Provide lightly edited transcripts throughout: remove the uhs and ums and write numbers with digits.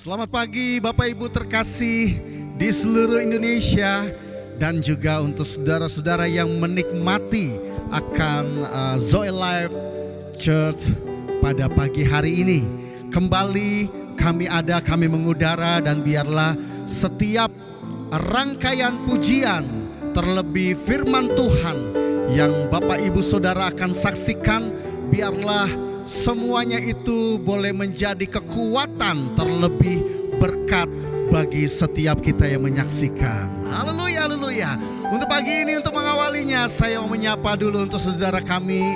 Selamat pagi Bapak Ibu terkasih di seluruh Indonesia dan juga untuk saudara-saudara yang menikmati akan Zoe Life Church pada pagi hari ini. Kembali kami mengudara, dan biarlah setiap rangkaian pujian, terlebih firman Tuhan yang Bapak Ibu Saudara akan saksikan, biarlah semuanya itu boleh menjadi kekuatan, terlebih berkat bagi setiap kita yang menyaksikan. Haleluya, haleluya. Untuk pagi ini, untuk mengawalinya, saya mau menyapa dulu untuk saudara kami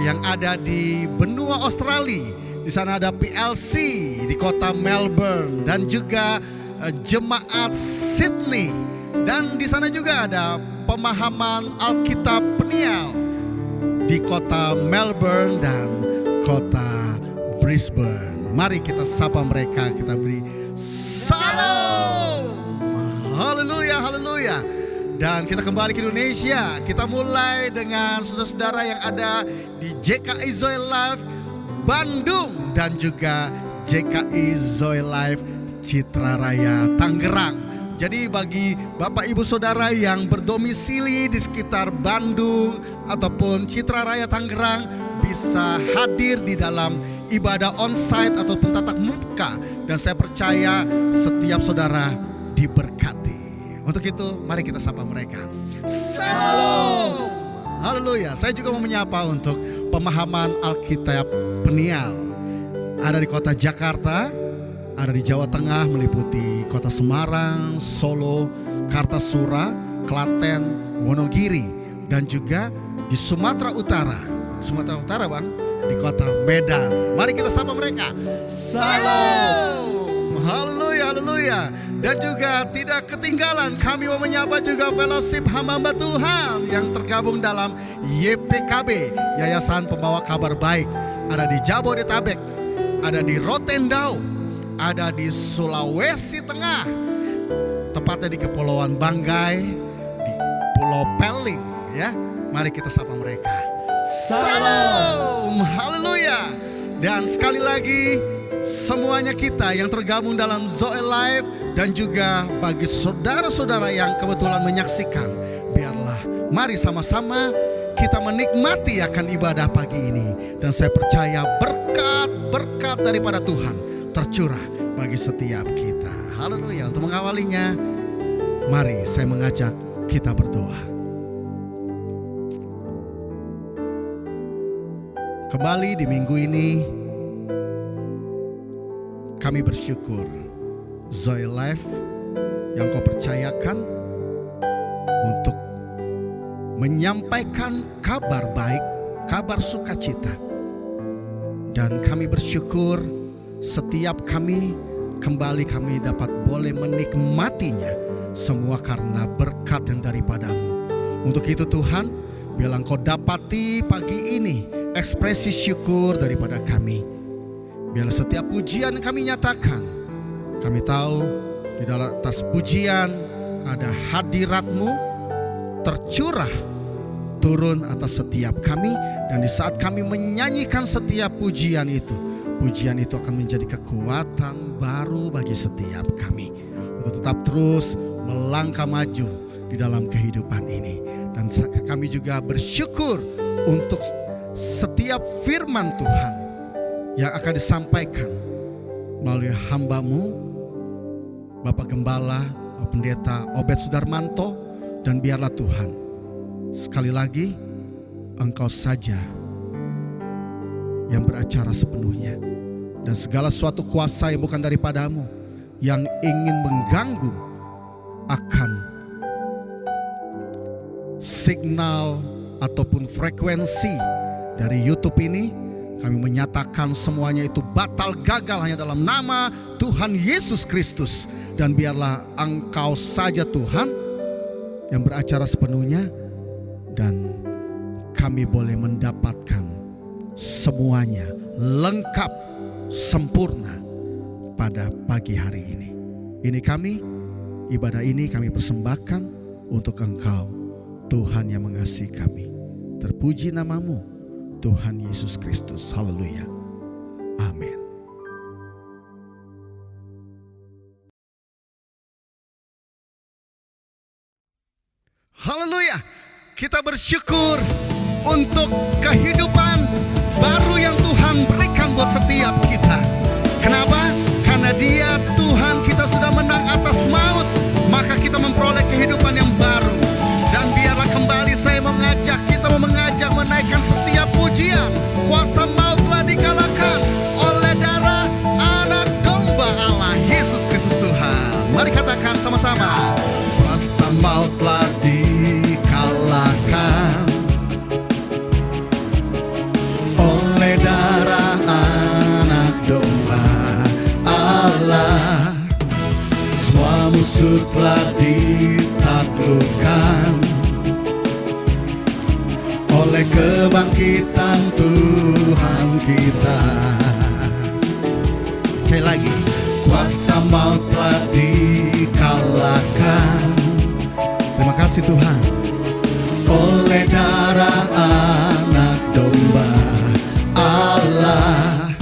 yang ada di benua Australia. Di sana ada PLC di kota Melbourne dan juga jemaat Sydney. Dan di sana juga ada pemahaman Alkitab Peniel di kota Melbourne dan kota Brisbane. Mari kita sapa mereka, kita beri salam. Haleluya, haleluya. Dan kita kembali ke Indonesia. Kita mulai dengan saudara-saudara yang ada di JKI Zoe Life Bandung dan juga JKI Zoe Life Citra Raya Tangerang. Jadi bagi Bapak Ibu Saudara yang berdomisili di sekitar Bandung ataupun Citra Raya Tangerang, bisa hadir di dalam ibadah onsite ataupun tatap muka, dan saya percaya setiap saudara diberkati. Untuk itu mari kita sapa mereka. Salam. Haleluya. Saya juga mau menyapa untuk pemahaman Alkitab Peniel. Ada di kota Jakarta, ada di Jawa Tengah meliputi kota Semarang, Solo, Kartasura, Klaten, Wonogiri, dan juga di Sumatera Utara. Sumatera Utara bang, di kota Medan. Mari kita sapa mereka. Salam. Haleluya, haleluya. Dan juga tidak ketinggalan, kami mau menyapa juga fellowship hamba Tuhan yang tergabung dalam YPKB, Yayasan Pembawa Kabar Baik. Ada di Jabodetabek, ada di Rotendao, ada di Sulawesi Tengah, tepatnya di Kepulauan Banggai, di Pulau Peling, ya. Mari kita sapa mereka. Salam, haleluya. Dan sekali lagi, semuanya kita yang tergabung dalam Zoe Life, dan juga bagi saudara-saudara yang kebetulan menyaksikan, biarlah mari sama-sama kita menikmati akan ibadah pagi ini. Dan saya percaya berkat-berkat daripada Tuhan tercurah bagi setiap kita. Haleluya. Untuk mengawalinya, mari saya mengajak kita berdoa. Kembali di minggu ini, kami bersyukur Zoe Life yang Kau percayakan untuk menyampaikan kabar baik, kabar sukacita. Dan kami bersyukur setiap kami kembali kami dapat boleh menikmatinya, semua karena berkat yang daripadamu. Untuk itu Tuhan, biarlah Kau dapati pagi ini ekspresi syukur daripada kami. Biarlah setiap pujian yang kami nyatakan, kami tahu di dalam atas pujian ada hadirat-Mu tercurah turun atas setiap kami. Dan di saat kami menyanyikan setiap pujian itu akan menjadi kekuatan baru bagi setiap kami untuk tetap terus melangkah maju di dalam kehidupan ini. Dan kami juga bersyukur untuk setiap firman Tuhan yang akan disampaikan melalui hamba-Mu, Bapak Gembala, Bapak Pendeta Obed Sudarmanto. Dan biarlah Tuhan, sekali lagi Engkau saja yang beracara sepenuhnya. Dan segala suatu kuasa yang bukan daripada-Mu, yang ingin mengganggu akan signal ataupun frekuensi dari YouTube ini, kami menyatakan semuanya itu batal, gagal hanya dalam nama Tuhan Yesus Kristus. Dan biarlah Engkau saja Tuhan yang beracara sepenuhnya, dan kami boleh mendapatkan semuanya lengkap, sempurna pada pagi hari ini. Ini kami, ibadah ini kami persembahkan untuk Engkau, Tuhan yang mengasihi kami. Terpuji nama-Mu, Tuhan Yesus Kristus. Haleluya. Amin. Kita bersyukur untuk kehidupan baru yang Tuhan berikan buat setiap kita. Kenapa? Karena Dia, Tuhan, kita sudah menang atas maut, maka kita memperoleh kehidupan yang baru. Dan biarlah kembali saya kita mau mengajak menaikkan setiap pujian. Kuasa maut telah dikalahkan oleh darah Anak Domba Allah, Yesus Kristus Tuhan. Mari katakan sama-sama. Kuasa maut telah dikalahkan oleh darah Anak Domba Allah. Semua musuh telah ditaklukkan oleh kebangkitan Tuhan kita. Sekali lagi, kuasa maut telah dikalahkan. Terima kasih Tuhan. Oleh darah Anak Domba Allah,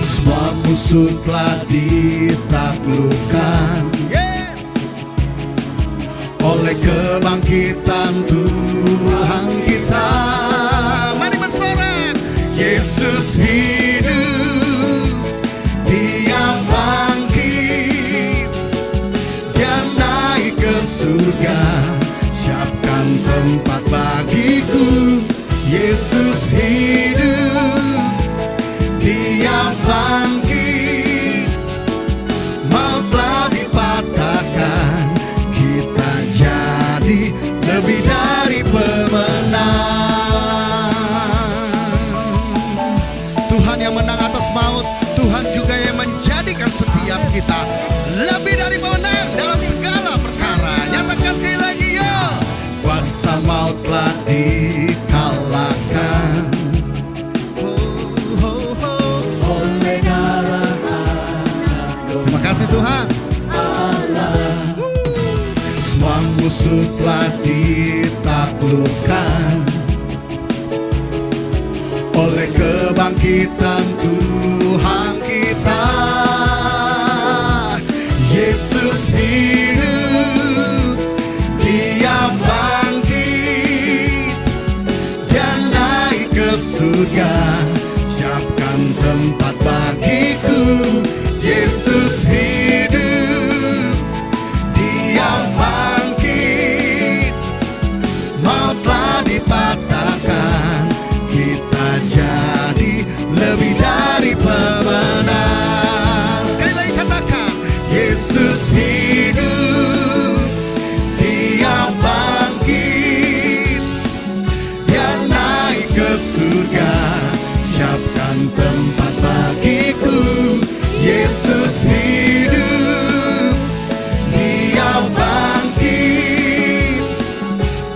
semua musuh telah ditaklukkan oleh kebangkitan Tuhan kita. Mari bersorak. Yesus hidup, Dia bangkit, Dia naik ke surga, siapkan tempat bagiku. Yesus hidup, Dia bangkit, maut telah dipatahkan, kita jadi lebih dari pemenang. Tuhan yang menang atas maut, Tuhan juga yang menjadikan setiap kita lebih dari pemenang dalam segala perkara. Nyatakan sekali lagi, yo. Kuasa maut telah dikalahkan oleh darah Anak Domba. Terima kasih Tuhan. Semua musuh telah ditaklukkan oleh kebangkitan Tuhan kita. Yesus hidup, Dia bangkit, Dia naik ke surga, siapkan tempat bagiku. Yesus hidup, Dia bangkit, maut telah dipatahkan, kita jadi lebih dari pemenang. Sekali lagi katakan, Yesus hidup, Dia bangkit, Dia naik ke surga, siapkan tempat bagiku. Yesus hidup, Dia bangkit,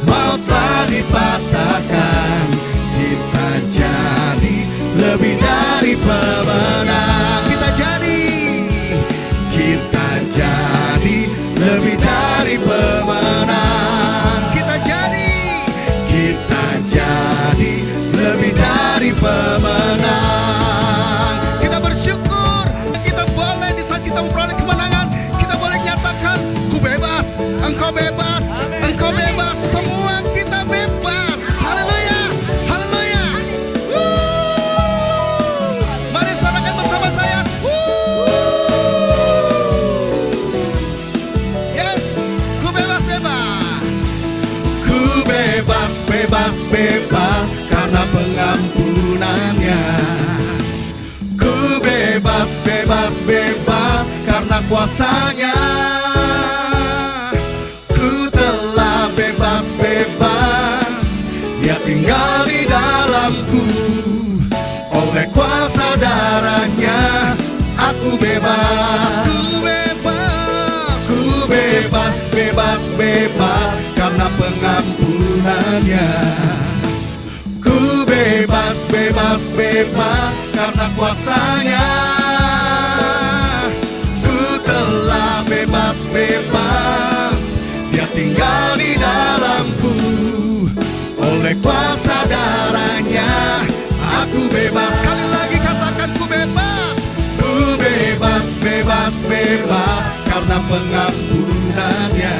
maut telah dipatahkan, kita jadi lebih dari pemenang. Kita jadi lebih dari pemenang. Kita jadi lebih dari pemenang. Kita bersyukur kita boleh di saat kita memperoleh kemenangan, kita boleh nyatakan, ku bebas, engkau bebas, engkau bebas, semua kita bebas. Haleluya, haleluya. Mari sorakan bersama saya. Yes, ku bebas, bebas. Ku bebas, bebas, bebas karena pengampunannya. Ku bebas, bebas, bebas karena kuasanya. Ku telah bebas, bebas, Dia tinggal di dalamku. Oleh kuasa darahnya aku bebas. Ku bebas, ku bebas, bebas, bebas karena pengampunannya. Ku bebas, bebas, bebas karena kuasanya. Ku telah bebas, bebas, Dia tinggal di dalamku. Oleh kuasa darahnya aku bebas. Sekali lagi katakan, ku bebas. Ku bebas, bebas, bebas karena pengampunannya.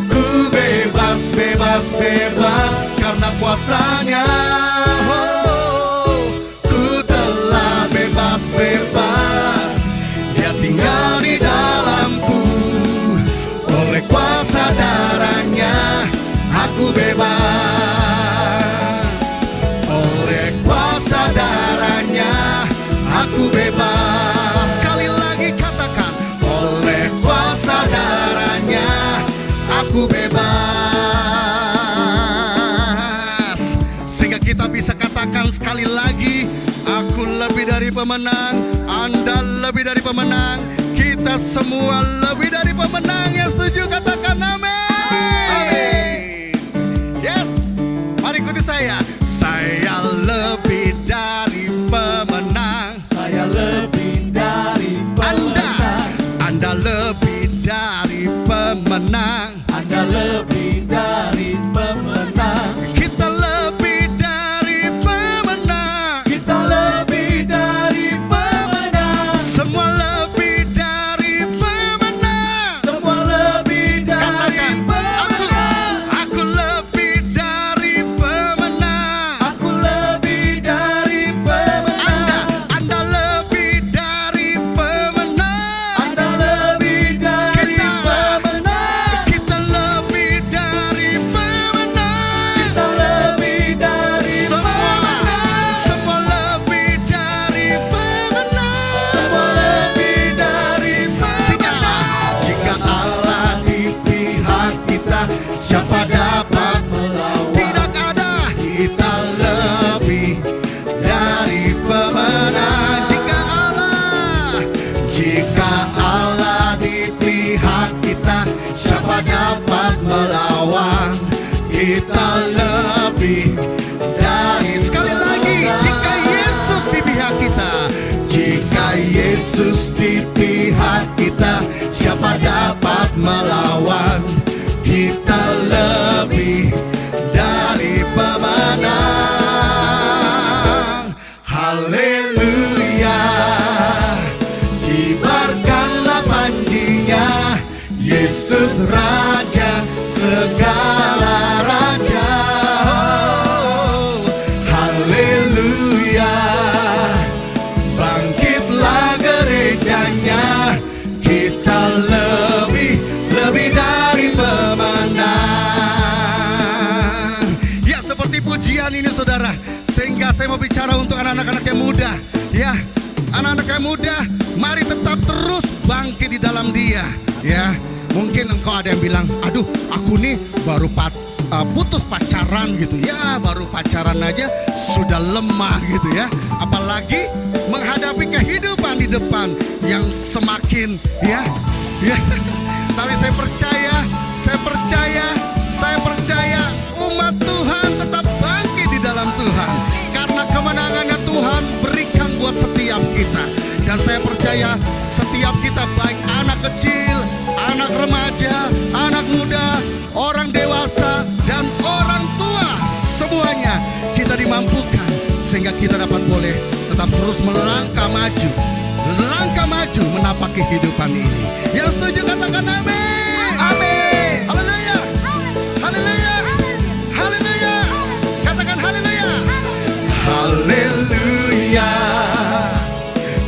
Ku bebas, bebas, bebas karena kuasanya. Oh, ku telah bebas. Dia tinggal di dalamku. Oleh kuasa darahnya aku bebas. Oleh kuasa darahnya aku bebas. Sekali lagi katakan, oleh kuasa darahnya aku bebas. Sehingga kita bisa katakan sekali lagi, aku lebih dari pemenang, Anda lebih dari pemenang, kita semua lebih dari pemenang. Yang setuju katakan amin. Yes, mari ikuti saya. Saya lebih dari pemenang. Saya lebih dari pemenang. Anda lebih dari pemenang. Anda lebih dari pemenang. Kita lebih dari pemenang. Kita lebih dari pemenang. Semua lebih dari pemenang. Semua lebih dari Katakan, pemenang. aku lebih dari pemenang. Aku lebih dari pemenang. Anda lebih dari pemenang. Anda lebih dari pemenang. Kita lebih dari pemenang. Kita lebih dari pemenang. Semua lebih dari pemenang. Semua lebih dari pemenang. Jika Allah di pihak kita, siapa dapat melawan? Tidak ada. Kita lebih dari pemenang. Jika Allah di pihak kita, siapa dapat melawan? Kita lebih dari. Sekali lagi, jika Yesus di pihak kita, jika Yesus di pihak kita, siapa dapat melawan? Kita lebih dari pemenang. Haleluya, kibarkanlah panjinya, Yesus Raja segala raja. Oh, haleluya, bangkitlah gerejanya, kita lebih dari pemenang. Ya, seperti pujian ini saudara, sehingga saya mau bicara untuk anak-anak yang muda. Ya, anak-anak yang muda, mari tetap terus bangkit di dalam Dia. Ya, mungkin engkau ada yang bilang, aduh aku nih baru putus pacaran gitu. Ya, baru pacaran aja sudah lemah gitu ya. Apalagi menghadapi kehidupan di depan yang semakin ya. Tapi saya percaya umat Tuhan tetap bangkit di dalam Tuhan, karena kemenangannya Tuhan berikan buat setiap kita. Dan saya percaya setiap kita, baik anak kecil, anak remaja, anak muda, orang dewasa, dan orang tua, semuanya kita dimampukan sehingga kita dapat boleh tetap terus melangkah maju menapaki kehidupan ini. Yang setuju katakan amin. Amin. Haleluya. Haleluya. Haleluya. Katakan haleluya. Haleluya.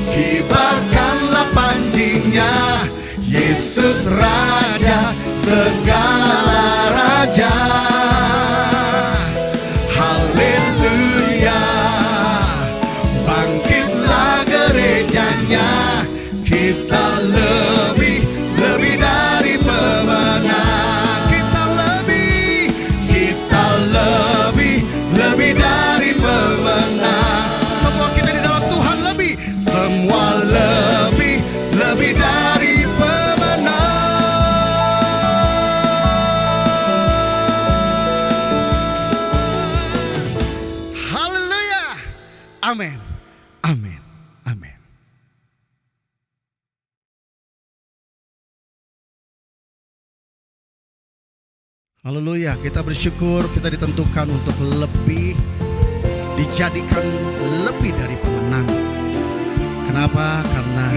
Kibarkanlah panjinya, Yesus Raja segala raja. Haleluya, bangkitlah gerejanya, kita lebih dari pemenang. Kita lebih dari pemenang. Semua kita di dalam Tuhan semua lebih dari pemenang. Haleluya. Amin. Amin. Amin. Haleluya, kita bersyukur kita ditentukan untuk lebih, dijadikan lebih dari pemenang. Kenapa? Karena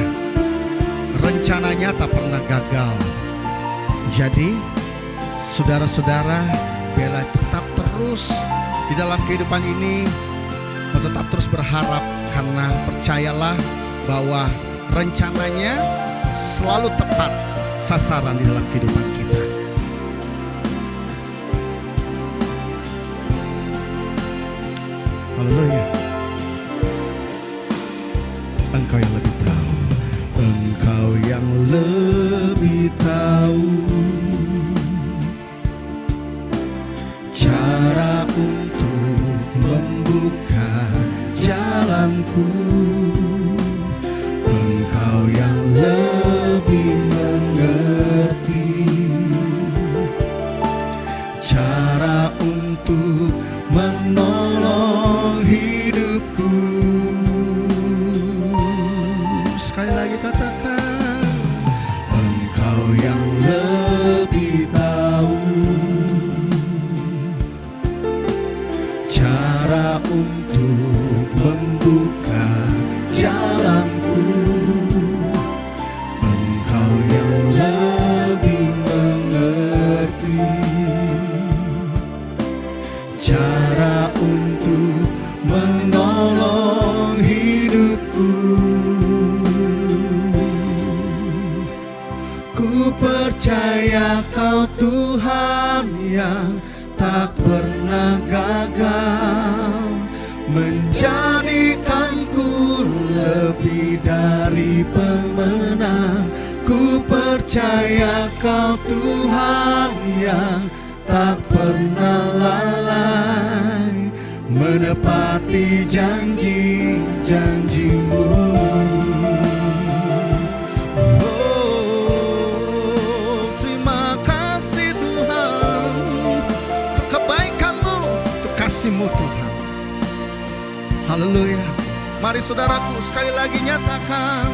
rencananya tak pernah gagal. Jadi, saudara-saudara, biarlah tetap terus di dalam kehidupan ini, mau tetap terus berharap, karena percayalah bahwa rencananya selalu tepat sasaran di dalam kehidupan kita. Haleluya. Engkau yang lebih tahu, Engkau yang lebih tahu cara untuk membuka jalanku. Engkau yang lebih mengerti cara untuk menolong hidupku. Sekali lagi katakan, Engkau yang lebih tahu cara untuk membuka jalanku. Engkau yang lebih mengerti cara untuk menolong hidupku. Ku percaya Kau Tuhan yang tak pernah gagal, menjadikanku lebih dari pemenang. Ku percaya Kau Tuhan yang tak pernah lalai, menepati janji-janji-Mu. Oh, terima kasih Tuhan untuk kebaikan-Mu, untuk kasih-Mu Tuhan. Haleluya. Mari saudaraku sekali lagi nyatakan,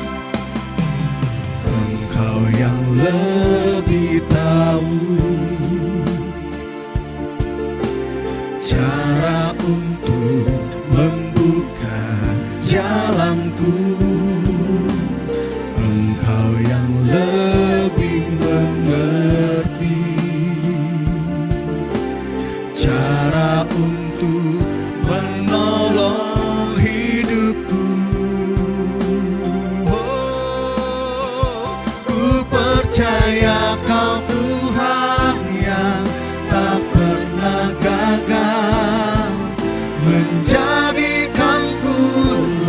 Engkau yang lebih tahu cara untuk membuka jalanku. Engkau yang lebih mengerti cara untuk menolong hidupku. Oh, ku percaya Kau Tuhan yang tak pernah gagal, menjadikanku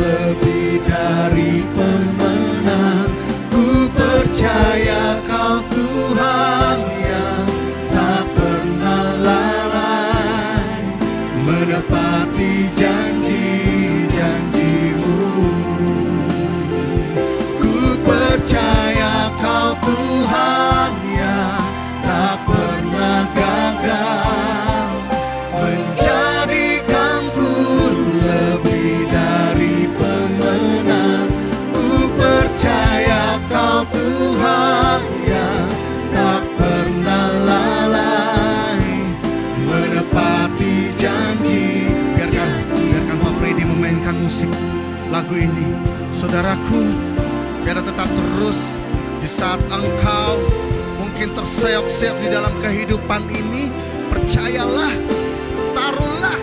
lebih dari pemenang. Ku percaya Kau Tuhan yang tak pernah lalai, menepati janji-janji-Mu. Ku percaya Kau Tuhan yang tak pernah gagal, menjadikanku lebih dari pemenang. Ku percaya Kau Tuhan yang tak pernah lalai, menepati janji. Biarkan Pak Freddy memainkan musik lagu ini. Saudaraku, biar tetap terus di saat engkau mungkin terseok-seok di dalam kehidupan ini, percayalah, taruhlah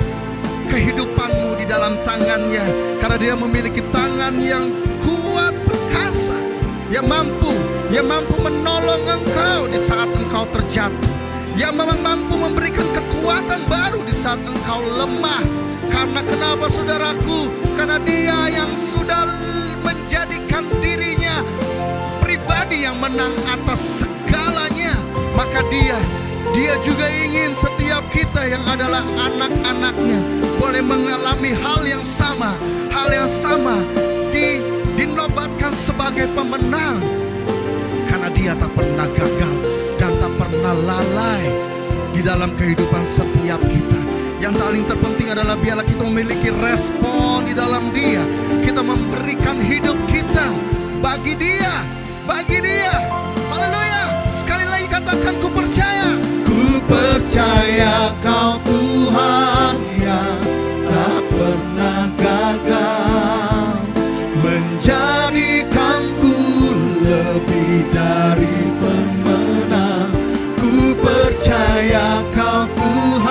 kehidupanmu di dalam tangannya, karena Dia memiliki tangan yang kuat perkasa, yang mampu menolong engkau di saat engkau terjatuh, yang memang mampu memberikan kekuatan baru di saat engkau lemah. Karena kenapa saudaraku? Karena Dia yang sudah menjadikan dirinya pribadi yang menang atas segalanya, maka Dia juga ingin setiap kita yang adalah anak-anaknya boleh mengalami hal yang sama, dinobatkan sebagai pemenang. Karena Dia tak pernah gagal dan tak pernah lalai di dalam kehidupan setiap kita. Yang paling terpenting adalah biarlah kita memiliki respon di dalam Dia. Kita memberikan hidup kita bagi Dia. Haleluya. Sekali lagi katakan, ku percaya. Ku percaya Kau Tuhan yang tak pernah gagal, menjadikanku lebih dari pemenang. Ku percaya Kau Tuhan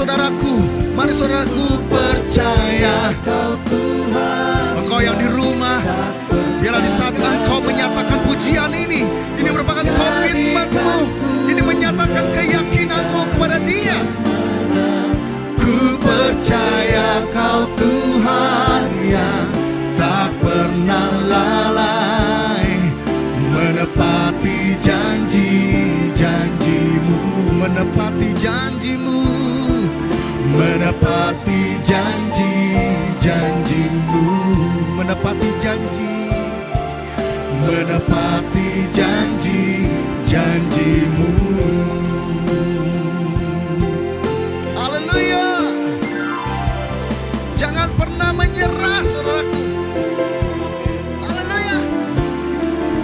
saudaraku, mari saudaraku percaya. Engkau yang di rumah, biarlah di saat engkau menyatakan pujian ini merupakan komitmenmu, ini menyatakan keyakinanmu kepada Dia. Ku percaya Kau Tuhan yang tak pernah lalai, menepati janji-janjimu, menepati janjimu, menepati janji-janjimu, menepati janji, menepati janji-janjimu. Haleluya. Jangan pernah menyerah, saudaraku. Haleluya.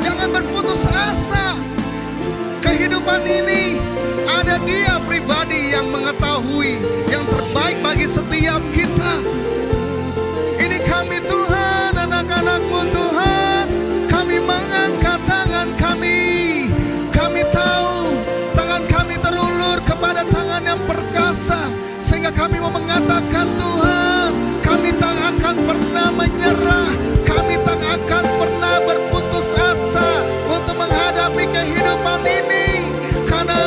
Jangan berputus asa. Kehidupan ini ada Dia pribadi yang mengetahui yang terbaik bagi setiap kita. Ini kami Tuhan, anak-anak-Mu Tuhan. Kami mengangkat tangan kami. Kami tahu tangan kami terulur kepada tangan yang perkasa, sehingga kami mau mengatakan, Tuhan, kami tak akan pernah menyerah. Kami tak akan pernah berputus asa untuk menghadapi kehidupan ini, karena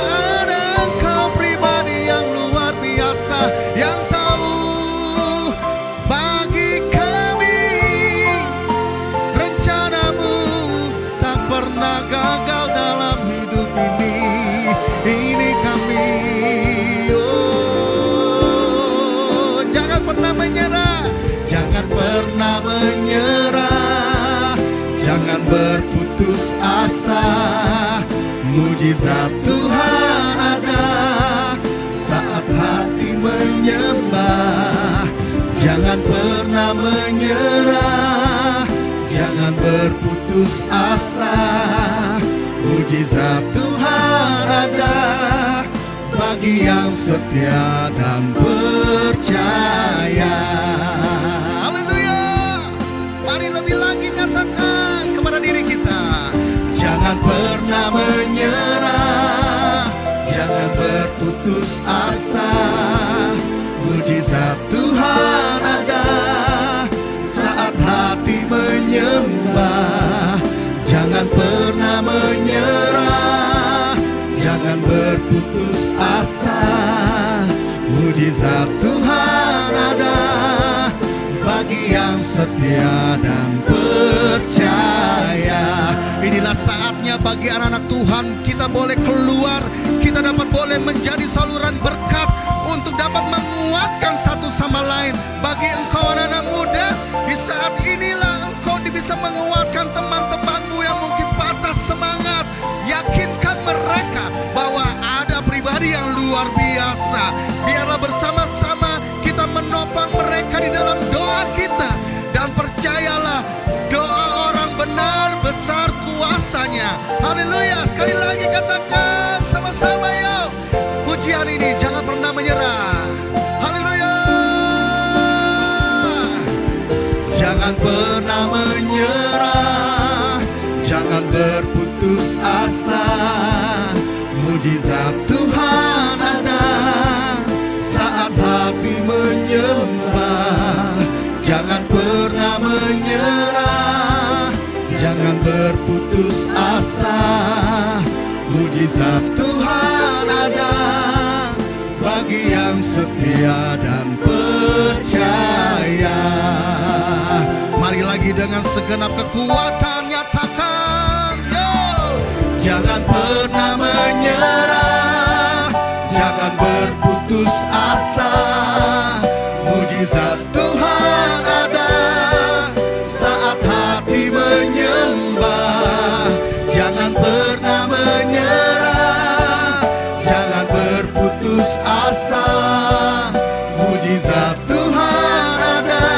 ada Engkau pribadi yang luar biasa, yang tahu bagi kami rencanamu tak pernah gagal dalam hidup ini. Ini kami, oh, jangan pernah menyerah, jangan pernah menyerah, jangan berputus asa. Mujizat Tuhan ada saat hati menyembah. Jangan pernah menyerah, jangan berputus asa. Mujizat Tuhan ada bagi yang setia dan percaya. Haleluya. Mari lebih lagi nyatakan kepada diri kita, jangan pernah menyerah, jangan berputus asa. Mujizat Tuhan ada saat hati menyembah. Jangan pernah menyerah, jangan berputus asa. Mujizat Tuhan ada bagi yang setia dan percaya. Inilah saatnya bagi anak-anak Tuhan, kita boleh keluar, kita boleh menjadi saluran berkat untuk dapat menguatkan satu sama lain. Bagi engkau anak-anak muda, di saat inilah engkau bisa menguatkan teman-temanmu yang mungkin patah semangat. Yakinkan mereka bahwa ada pribadi yang luar biasa. Biarlah bersama-sama kita menopang mereka di dalam doa kita. Dan percayalah, doa orang benar besar kuasanya. Haleluya. Sekali lagi katakan sama-sama, yuk. Pujian ini jangan pernah menyerah. Haleluya. Jangan pernah menyerah, jangan berputus asa. Mujizat Tuhan ada saat hati menyembah. Jangan pernah menyerah, jangan berputus asa. Mujizat Tuhan ada bagi yang setia dan percaya. Mari lagi dengan segenap kekuatan nyatakan, yo. Jangan pernah menyerah, jangan berputus asa. Mujizat Tuhan ada saat hati menyembah. Jangan pernah menyerah, jangan berputus asa. Mujizat Tuhan ada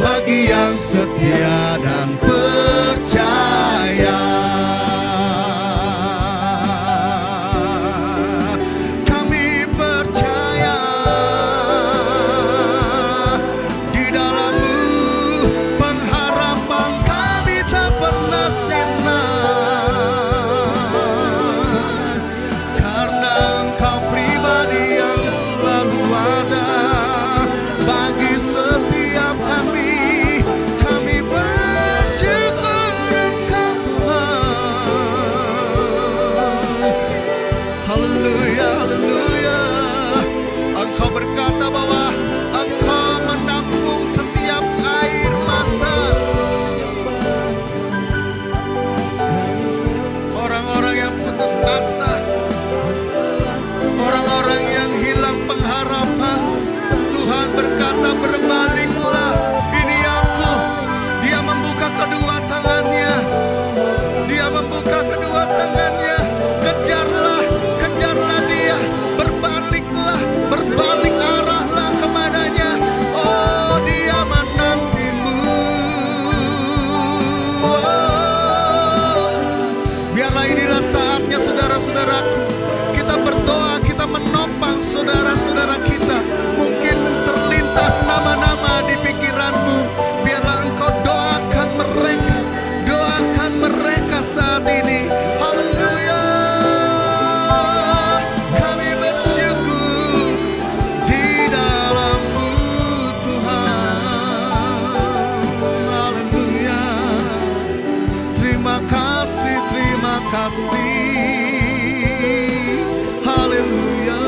bagi yang setia dan percaya. Kami percaya kasih. Haleluya.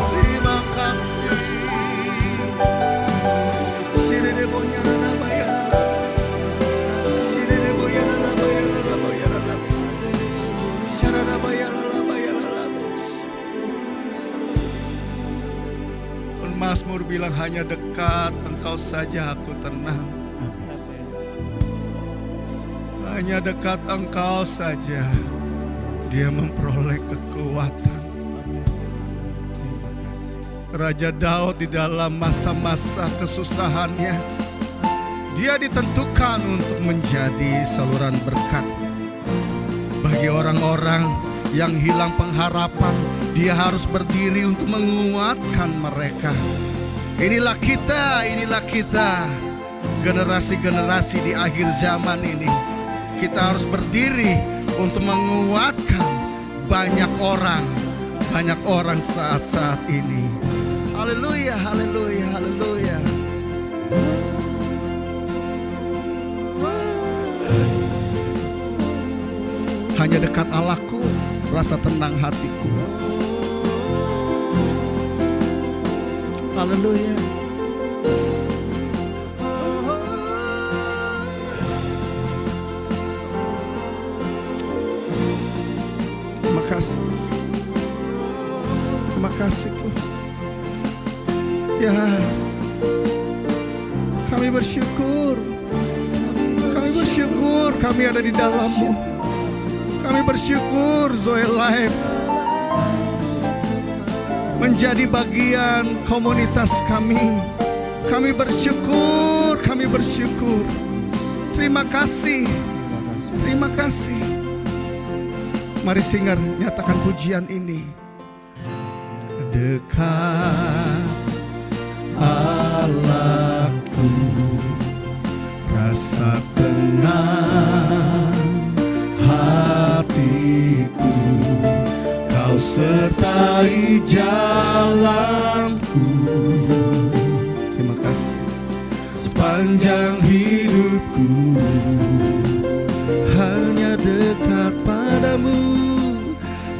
Terima kasih. Mazmur bilang hanya dekat Engkau saja aku tenang. Hanya dekat Engkau saja dia memperoleh kekuatan. Raja Daud di dalam masa-masa kesusahannya, dia ditentukan untuk menjadi saluran berkat. Bagi orang-orang yang hilang pengharapan, dia harus berdiri untuk menguatkan mereka. Inilah kita, generasi-generasi di akhir zaman ini. Kita harus berdiri untuk menguatkan banyak orang saat-saat ini. Haleluya, haleluya, haleluya. Hanya dekat Allahku, rasa tenang hatiku. Haleluya. Terima kasih. Terima kasih Tuhan. Ya, kami bersyukur. Kami bersyukur kami ada di dalam-Mu. Kami bersyukur Zoe Life menjadi bagian komunitas kami. Kami bersyukur, kami bersyukur. Terima kasih, terima kasih. Mari singer, nyatakan pujian ini. Dekat Allahku, rasa tenang hatiku, Kau sertai jalanku. Terima kasih. Sepanjang hidupku hanya dekat padamu,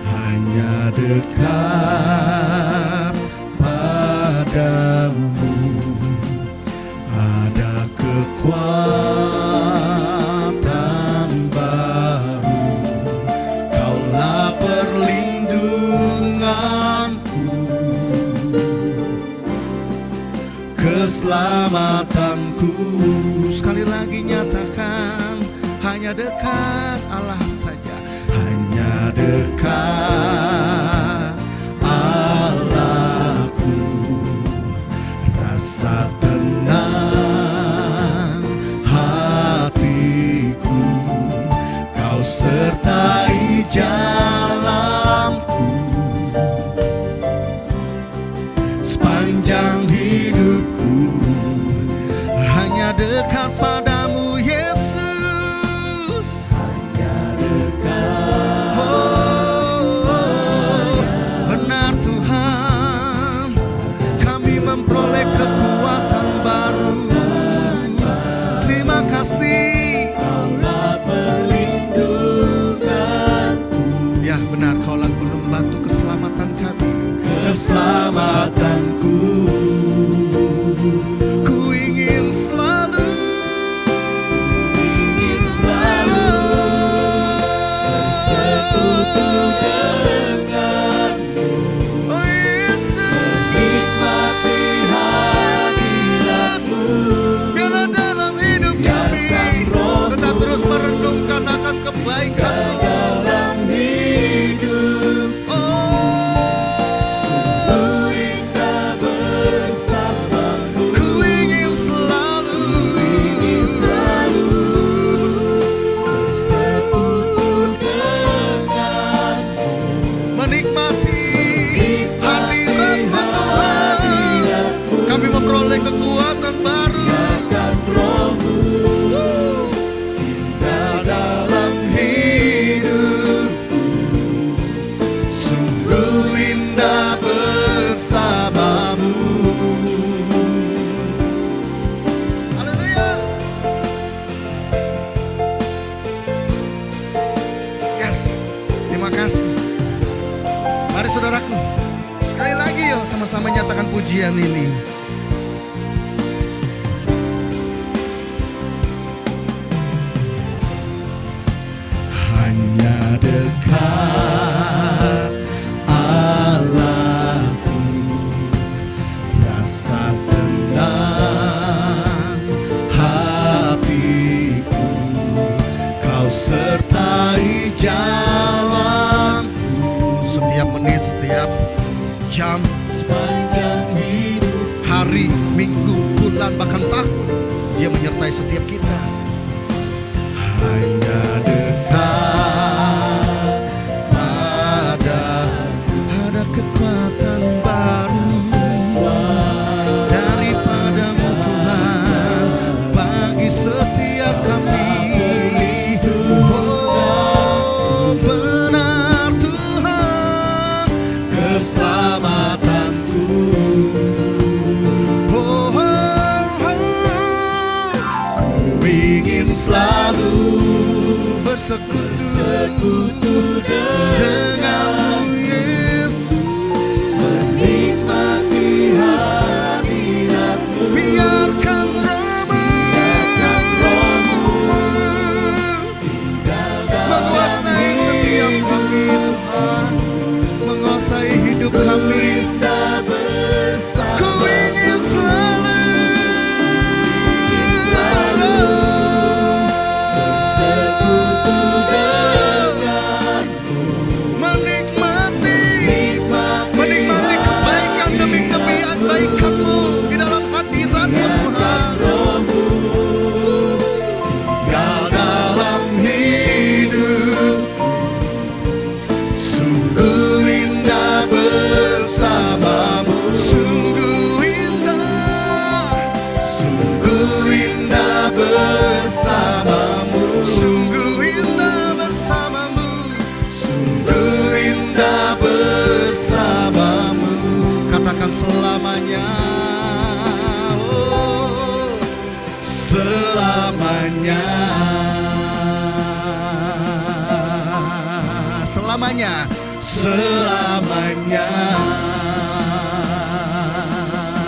hanya dekat padamu. Ada kekuatan baru, Kaulah perlindunganku, keselamatanku. Sekali lagi nyatakan, hanya dekat Allah saja, hanya dekat Allahku, rasa tenang hatiku, Kau sertai jalanku. Sepanjang hidupku hanya dekat padamu Yesus, hanya dekat. Oh, benar Tuhan, kami memperoleh kekuatan baru. Terima kasih, Kaulah perlindunganku. Ya benar, Kaulah gunung batu keselamatan kami, keselamatanku. Ku ingin selalu bersekutu denganmu. Oh Yesus, menikmati hadirat-Mu. Biarlah dalam hidup kami tetap terus merenungkan akan kebaikan-Mu. Dalam hidup, sungguh indah bersamamu. Ku ingin selalu bersekutu denganmu, menikmati hadirat-Mu Tuhan. Kami memperoleh kekuatan baru. Indah dalam hidup. sama-sama nyatakan pujian ini. Hanya dekat Allahku, rasa tenang hatiku, kau sertai jalanku. Setiap menit, setiap jam, Sepanjang hidup hari, minggu, bulan, bahkan tahun, Dia menyertai setiap kita. Hanya dekat pada, ada kekuatan baru daripadamu Tuhan bagi setiap kami. Oh, benar Tuhan, keselamatanku. Oh, ku ingin selalu bersekutu denganmu Yesus, menikmati hadiratmu. biarkan Rohmu menguasai setiap kami Tuhan, menguasai hidup kami. Ku ingin selalu menikmati kebaikan demi kebaikan-Mu di dalam hadirat-Mu Tuhan. Tinggal dalam hidup, sungguh indah bersamamu, sungguh indah bersamamu, sungguh indah bersamamu, sungguh indah bersamamu. Katakan selamanya, oh, selamanya, selamanya, selamanya.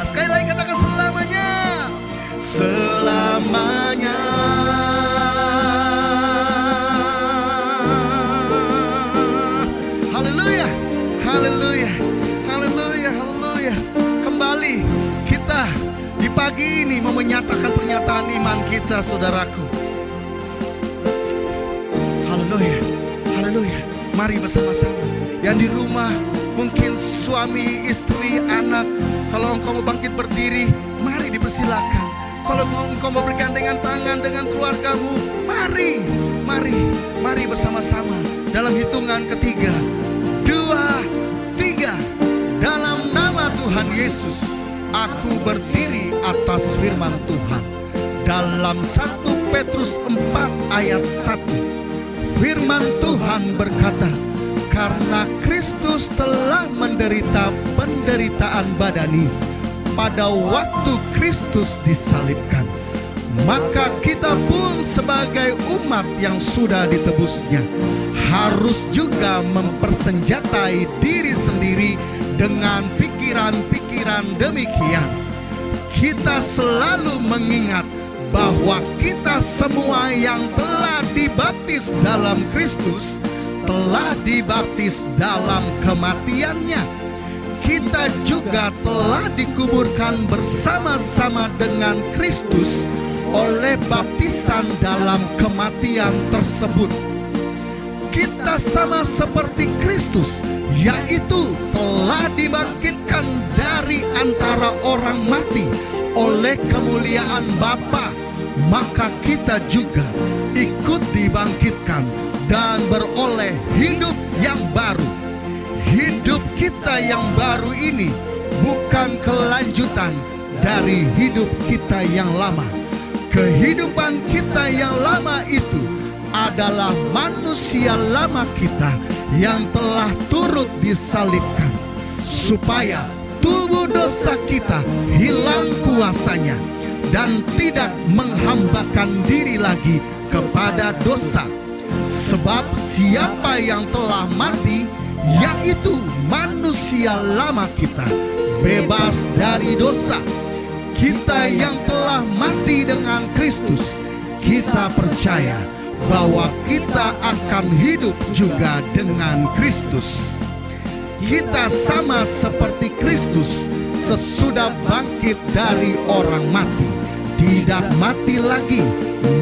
Sekali lagi katakan selamanya, selamanya. Haleluya, haleluya, haleluya, haleluya. Kembali kita di pagi ini mau menyatakan pernyataan iman kita, saudaraku. Haleluya, haleluya. Mari bersama-sama. Yang di rumah, mungkin suami, istri, anak, kalau engkau mau bangkit berdiri, mari dipersilakan. Kalau engkau mau bergandengan tangan dengan keluargamu, mari, mari, mari bersama-sama. Dalam hitungan ketiga, 2, 3. Dalam nama Tuhan Yesus, aku berdiri atas firman Tuhan. Dalam 1 Petrus 4 ayat 1, firman Tuhan berkata, karena Kristus telah menderita penderitaan badani pada waktu Kristus disalibkan, maka kita pun sebagai umat yang sudah ditebusnya harus juga mempersenjatai diri sendiri dengan pikiran-pikiran demikian. Kita selalu mengingat bahwa kita semua yang telah dibaptis dalam Kristus telah dibaptis dalam kematiannya. Kita juga telah dikuburkan bersama-sama dengan Kristus oleh baptisan dalam kematian tersebut. Kita sama seperti Kristus, yaitu telah dibangkitkan dari antara orang mati oleh kemuliaan Bapa, maka kita juga ikut dibangkitkan dan beroleh hidup yang baru. Hidup kita yang baru ini bukan kelanjutan dari hidup kita yang lama. Kehidupan kita yang lama itu adalah manusia lama kita yang telah turut disalibkan, supaya tubuh dosa kita hilang kuasanya dan tidak menghambakan diri lagi kepada dosa. Sebab siapa yang telah mati, yaitu manusia lama kita, bebas dari dosa. Kita yang telah mati dengan Kristus, kita percaya bahwa kita akan hidup juga dengan Kristus. Kita sama seperti Kristus sesudah bangkit dari orang mati. Tidak mati lagi,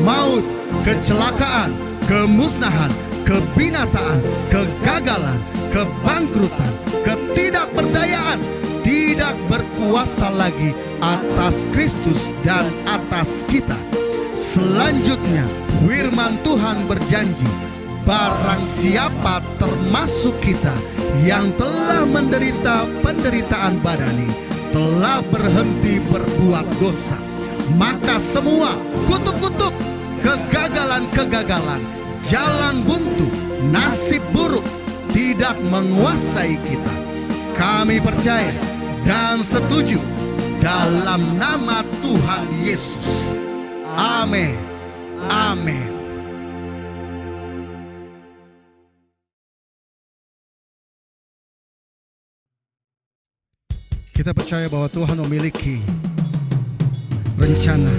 maut, kecelakaan, kemusnahan, kebinasaan, kegagalan, kebangkrutan, ketidakberdayaan tidak berkuasa lagi atas Kristus dan atas kita. Selanjutnya, firman Tuhan berjanji, barang siapa termasuk kita yang telah menderita penderitaan badani, telah berhenti berbuat dosa, maka semua kutuk-kutuk, kegagalan-kegagalan, jalan buntu, nasib buruk tidak menguasai kita. Kami percaya dan setuju dalam nama Tuhan Yesus. Amin. Amin. Kita percaya bahwa Tuhan memiliki rencana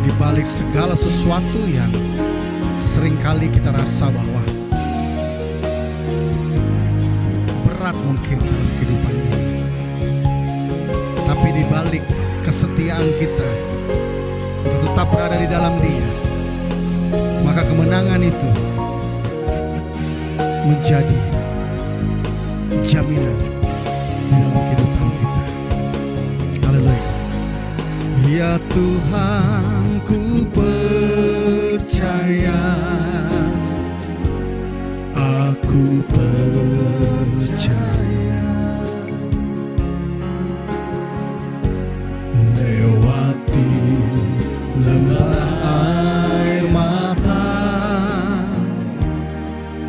di balik segala sesuatu yang seringkali kita rasa bahwa berat mungkin dalam kehidupan ini. Tapi di balik kesetiaan kita untuk tetap berada di dalam Dia, maka kemenangan itu menjadi jaminan di dalam kehidupan kita. Haleluya. Ya Tuhan, ku percaya, aku percaya, lewati lembah air mata,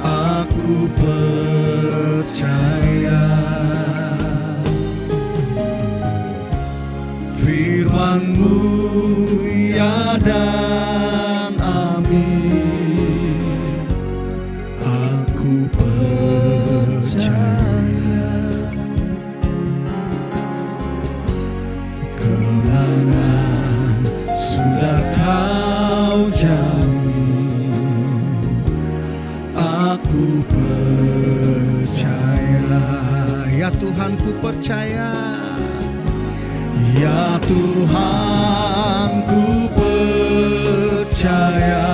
aku percaya. Firman-Mu ya dan amin, aku percaya. Kemenangan sudah Kau jamin, aku percaya. Ya Tuhan, ku percaya. Ya Tuhan, ku percaya.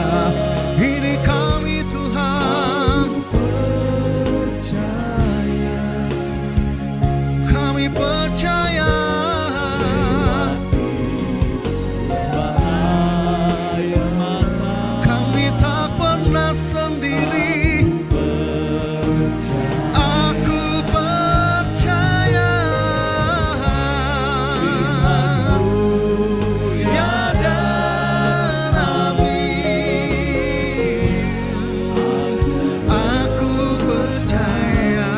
Ini kami Tuhan, percaya. Kami percaya. Kami tak pernah sendiri. Aku percaya. Ya dan amin, aku percaya.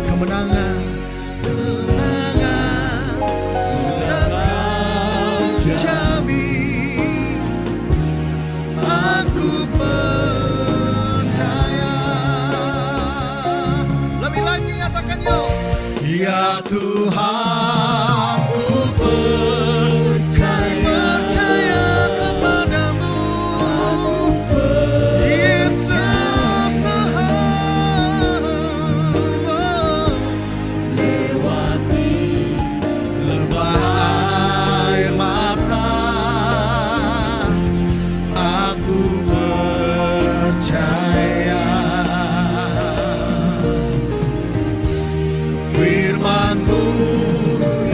Kemenangan, kemenangan sudah Kau jamin, aku percaya. Lebih lagi nyatakan yuk. Ya Tuhan, ku percaya kepadamu. Yesus Tuhan, lewati lembah air mata, aku percaya. Firman-Mu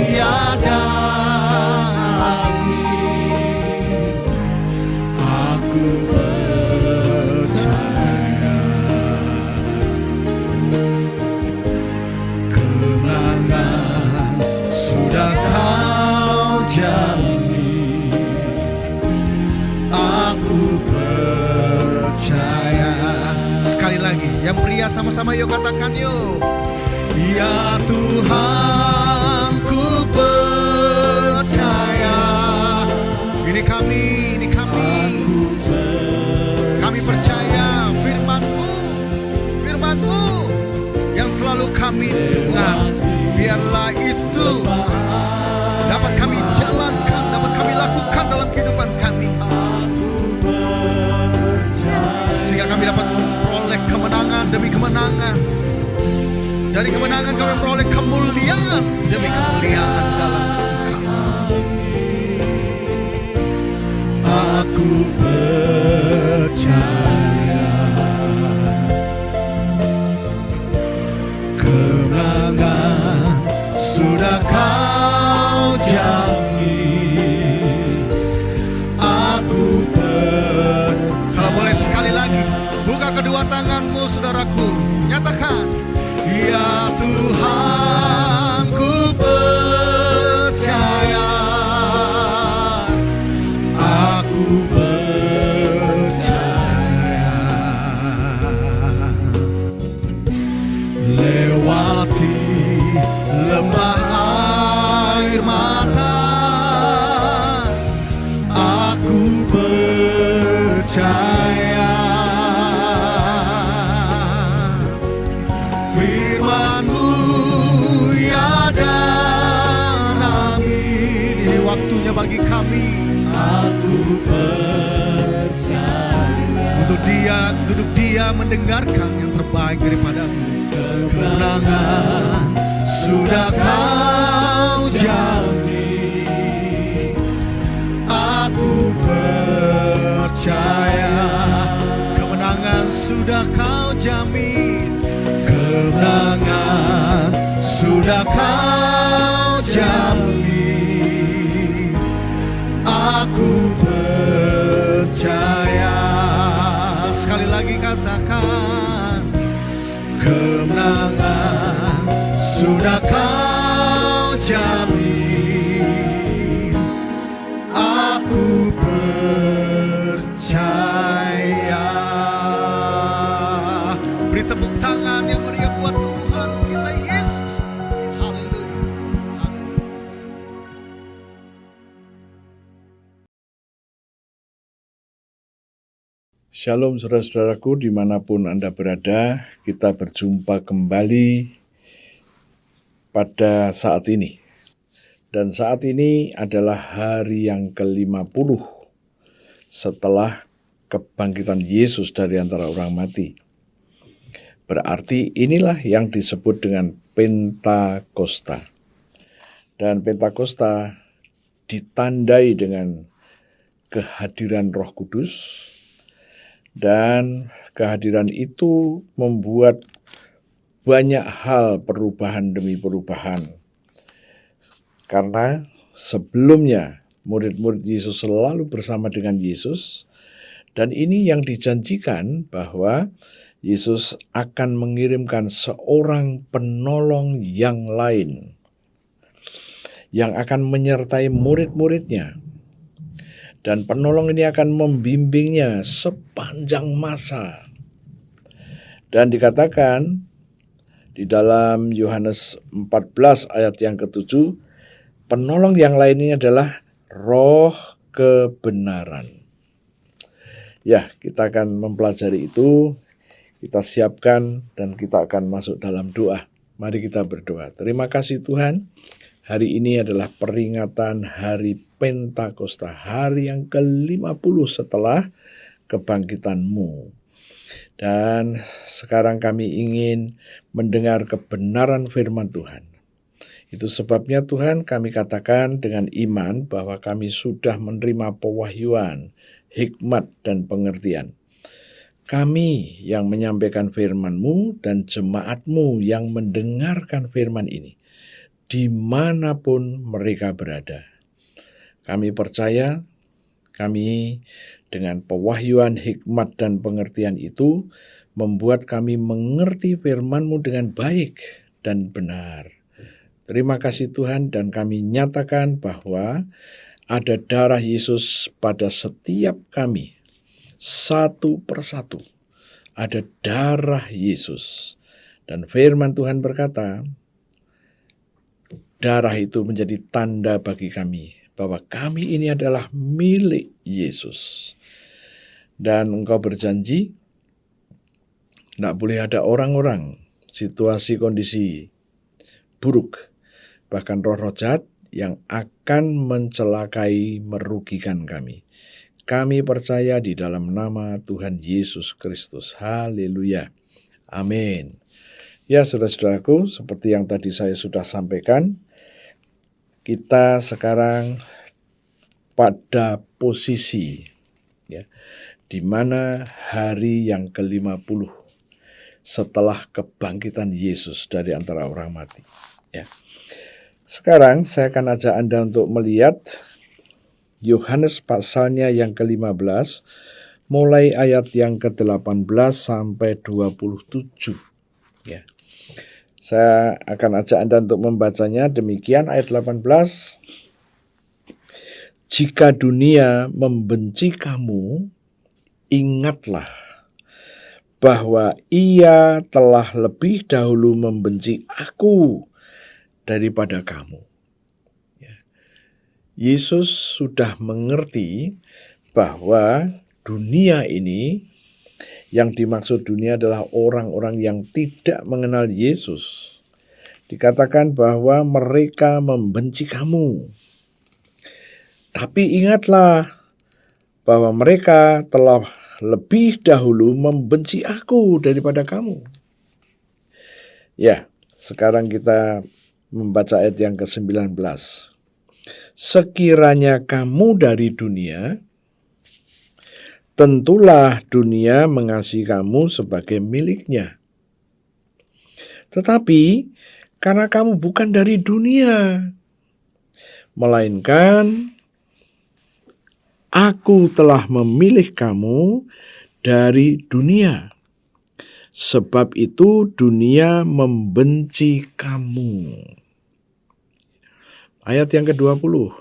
ya dan amin, aku percaya. Kemenangan sudah Kau jamin, aku percaya. Sekali lagi, yang pria sama-sama yuk katakan yuk. Ya Tuhan, ku percaya. Ini kami, ini kami. Kami percaya firman-Mu, firman-Mu yang kehidupan kami, sehingga kami dapat memperoleh kemenangan demi kemenangan. Dari kemenangan kami memperoleh kemuliaan demi kemuliaan dalam Engkau. Aku percaya kemenangan sudah Kau jamin. Aku Kalau boleh sekali lagi, buka kedua tanganmu saudaraku, nyatakan, ya Tuhan, ku percaya. Aku percaya Lewati lembah air mata, aku percaya firman-Mu, ya dan amin. Ini waktunya bagi kami Aku percaya duduk dia mendengarkan yang terbaik daripada-Mu. Kemenangan sudah Kau jamin. Aku percaya kemenangan sudah Kau jamin. Kemenangan sudah Kau jamin. Aku percaya. Sekali lagi katakan, kemenangan sudah Kau jamin. Aku percaya. Beri tepuk tangan yang meriah buat Tuhan kita Yesus. Haleluya. Haleluya. Shalom saudara-saudaraku dimanapun Anda berada, kita berjumpa kembali pada saat ini. Dan saat ini adalah hari yang ke-50 setelah kebangkitan Yesus dari antara orang mati. Berarti inilah yang disebut dengan Pentakosta. Dan Pentakosta ditandai dengan kehadiran Roh Kudus. Dan kehadiran itu membuat banyak hal perubahan demi perubahan. Karena sebelumnya murid-murid Yesus selalu bersama dengan Yesus. Dan ini yang dijanjikan bahwa Yesus akan mengirimkan seorang penolong yang lain. Yang akan menyertai murid-muridnya. Dan penolong ini akan membimbingnya sepanjang masa. Dan dikatakan di dalam Yohanes 14 ayat yang ke-7, penolong yang lain ini adalah Roh kebenaran. Ya, kita akan mempelajari itu, kita siapkan dan kita akan masuk dalam doa. Mari kita berdoa. Terima kasih Tuhan. Hari ini adalah peringatan hari Pentakosta, hari yang ke-50 setelah kebangkitan-Mu. Dan sekarang kami ingin mendengar kebenaran firman Tuhan. Itu sebabnya Tuhan kami katakan dengan iman bahwa kami sudah menerima pewahyuan, hikmat dan pengertian. Kami yang menyampaikan firman-Mu dan jemaat-Mu yang mendengarkan firman ini, dimanapun mereka berada. Kami percaya, kami dengan pewahyuan, hikmat, dan pengertian itu membuat kami mengerti firman-Mu dengan baik dan benar. Terima kasih Tuhan, dan kami nyatakan bahwa ada darah Yesus pada setiap kami, satu persatu. Ada darah Yesus. Dan firman Tuhan berkata, darah itu menjadi tanda bagi kami bahwa kami ini adalah milik Yesus. Dan Engkau berjanji, tidak boleh ada orang-orang, situasi kondisi buruk, bahkan roh-roh jahat yang akan mencelakai, merugikan kami. Kami percaya di dalam nama Tuhan Yesus Kristus. Haleluya. Amin. Ya, saudara-saudaraku, seperti yang tadi saya sudah sampaikan, kita sekarang pada posisi ya, di mana hari yang ke-50 setelah kebangkitan Yesus dari antara orang mati. Ya. Sekarang saya akan ajak Anda untuk melihat Yohanes pasalnya yang ke-15, mulai ayat yang ke-18 sampai 27. Ya. Saya akan ajak Anda untuk membacanya. Demikian ayat 18. Jika dunia membenci kamu, ingatlah bahwa ia telah lebih dahulu membenci aku daripada kamu. Yesus sudah mengerti bahwa dunia ini, yang dimaksud dunia adalah orang-orang yang tidak mengenal Yesus. Dikatakan bahwa mereka membenci kamu. Tapi ingatlah bahwa mereka telah lebih dahulu membenci aku daripada kamu. Ya, sekarang kita membaca ayat yang ke-19. Sekiranya kamu dari dunia, tentulah dunia mengasihi kamu sebagai miliknya. Tetapi karena kamu bukan dari dunia, melainkan aku telah memilih kamu dari dunia. Sebab itu dunia membenci kamu. Ayat yang ke-20.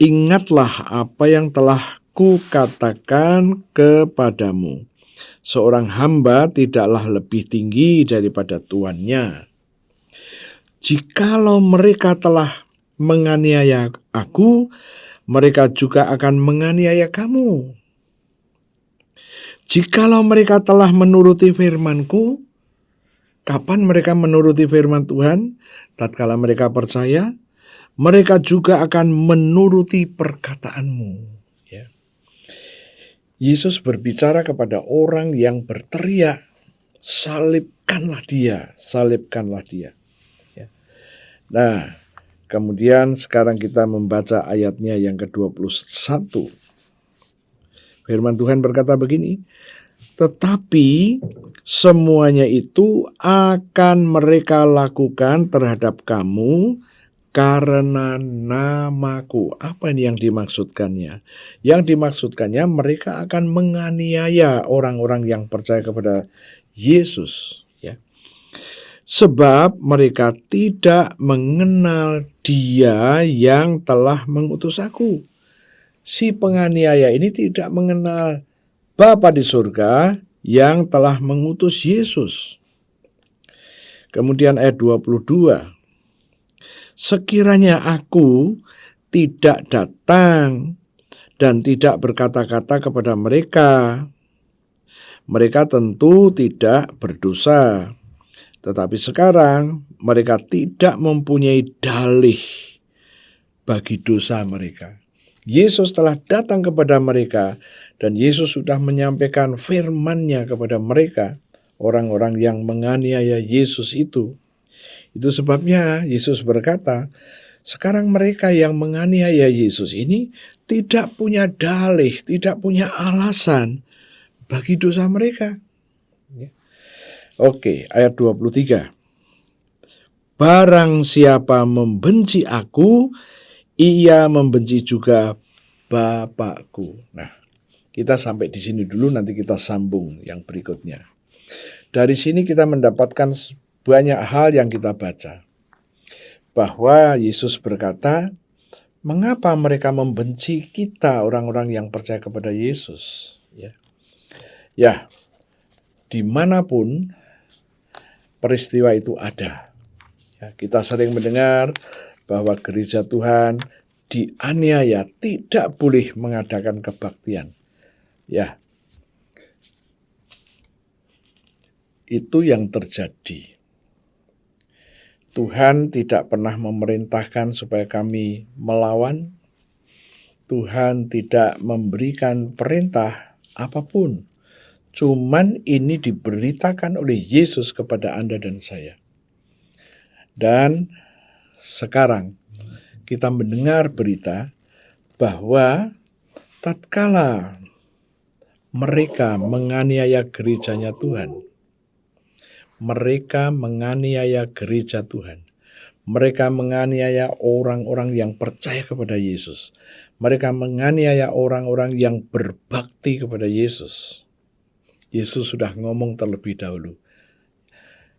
Ingatlah apa yang telah kukatakan kepadamu. Seorang hamba tidaklah lebih tinggi daripada tuannya. Jikalau mereka telah menganiaya aku, mereka juga akan menganiaya kamu. Jikalau mereka telah menuruti firman-Ku, kapan mereka menuruti firman Tuhan? Tatkala mereka percaya, mereka juga akan menuruti perkataanmu. Ya. Yesus berbicara kepada orang yang berteriak, salibkanlah dia, salibkanlah dia. Ya. Nah, kemudian sekarang kita membaca ayatnya yang ke-21. Firman Tuhan berkata begini, tetapi semuanya itu akan mereka lakukan terhadap kamu karena namaku. Apa ini yang dimaksudkannya? Yang dimaksudkannya mereka akan menganiaya orang-orang yang percaya kepada Yesus. Ya. Sebab mereka tidak mengenal Dia yang telah mengutus aku. Si penganiaya ini tidak mengenal Bapa di surga yang telah mengutus Yesus. Kemudian ayat 22. Sekiranya aku tidak datang dan tidak berkata-kata kepada mereka, mereka tentu tidak berdosa. Tetapi sekarang mereka tidak mempunyai dalih bagi dosa mereka. Yesus telah datang kepada mereka dan Yesus sudah menyampaikan firman-Nya kepada mereka, orang-orang yang menganiaya Yesus itu. Itu sebabnya Yesus berkata, sekarang mereka yang menganiaya Yesus ini tidak punya dalih, tidak punya alasan bagi dosa mereka. Oke, ayat 23. Barang siapa membenci aku, ia membenci juga Bapakku. Nah, kita sampai di sini dulu, nanti kita sambung yang berikutnya. Dari sini kita mendapatkan banyak hal yang kita baca. Bahwa Yesus berkata, mengapa mereka membenci kita, orang-orang yang percaya kepada Yesus? Ya, dimanapun peristiwa itu ada. Ya, kita sering mendengar bahwa gereja Tuhan dianiaya, tidak boleh mengadakan kebaktian. Ya, itu yang terjadi. Tuhan tidak pernah memerintahkan supaya kami melawan. Tuhan tidak memberikan perintah apapun. Cuman ini diberitakan oleh Yesus kepada Anda dan saya. Dan sekarang kita mendengar berita bahwa tatkala mereka menganiaya gerejanya Tuhan, mereka menganiaya gereja Tuhan, mereka menganiaya orang-orang yang percaya kepada Yesus, mereka menganiaya orang-orang yang berbakti kepada Yesus. Yesus sudah ngomong terlebih dahulu.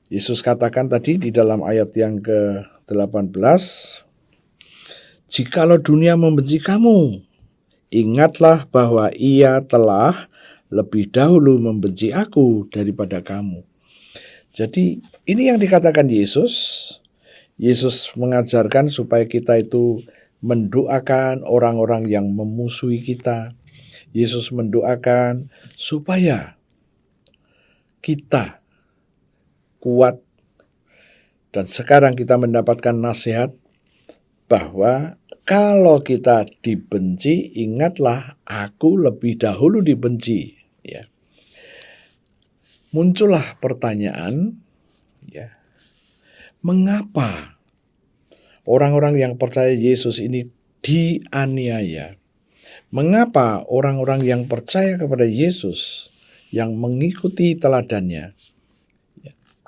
Yesus katakan tadi di dalam ayat yang ke-18, "Jikalau dunia membenci kamu, ingatlah bahwa ia telah lebih dahulu membenci aku daripada kamu." Jadi ini yang dikatakan Yesus. Yesus mengajarkan supaya kita itu mendoakan orang-orang yang memusuhi kita. Yesus mendoakan supaya kita kuat. Dan sekarang kita mendapatkan nasihat bahwa kalau kita dibenci, ingatlah aku lebih dahulu dibenci. Ya. Muncullah pertanyaan, ya, mengapa orang-orang yang percaya Yesus ini dianiaya? Mengapa orang-orang yang percaya kepada Yesus, yang mengikuti teladannya,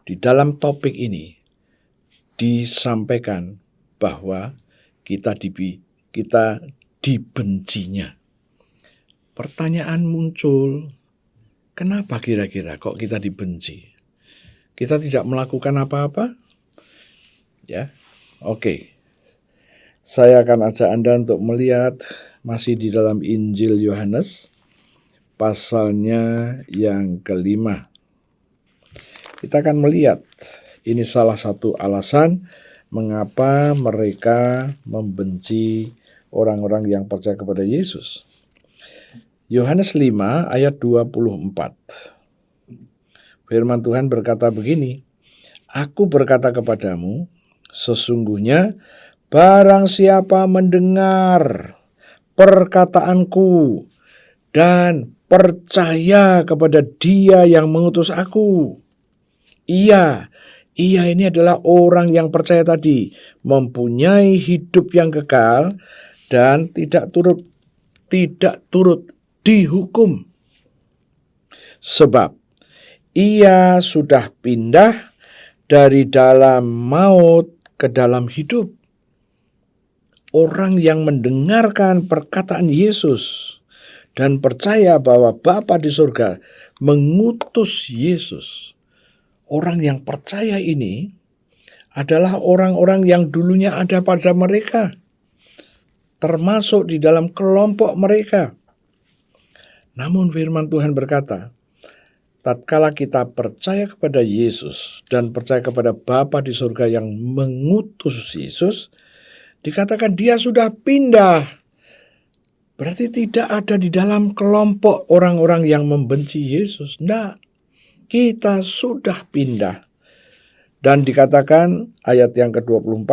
di dalam topik ini disampaikan bahwa kita dibencinya? Pertanyaan muncul, kenapa kira-kira kok kita dibenci? Kita tidak melakukan apa-apa? Ya, oke. Saya akan ajak Anda untuk melihat masih di dalam Injil Yohanes, pasalnya yang ke-5. Kita akan melihat ini salah satu alasan mengapa mereka membenci orang-orang yang percaya kepada Yesus. Yohanes 5 ayat 24. Firman Tuhan berkata begini, "Aku berkata kepadamu, sesungguhnya barang siapa mendengar perkataanku dan percaya kepada Dia yang mengutus aku." Ia ini adalah orang yang percaya tadi, mempunyai hidup yang kekal dan tidak turut dihukum. Sebab ia sudah pindah dari dalam maut ke dalam hidup. Orang yang mendengarkan perkataan Yesus dan percaya bahwa Bapa di surga mengutus Yesus. Orang yang percaya ini adalah orang-orang yang dulunya ada pada mereka, termasuk di dalam kelompok mereka. Namun firman Tuhan berkata, tatkala kita percaya kepada Yesus dan percaya kepada Bapa di surga yang mengutus Yesus, dikatakan Dia sudah pindah. Berarti tidak ada di dalam kelompok orang-orang yang membenci Yesus. Tidak. Kita sudah pindah. Dan dikatakan ayat yang ke-24,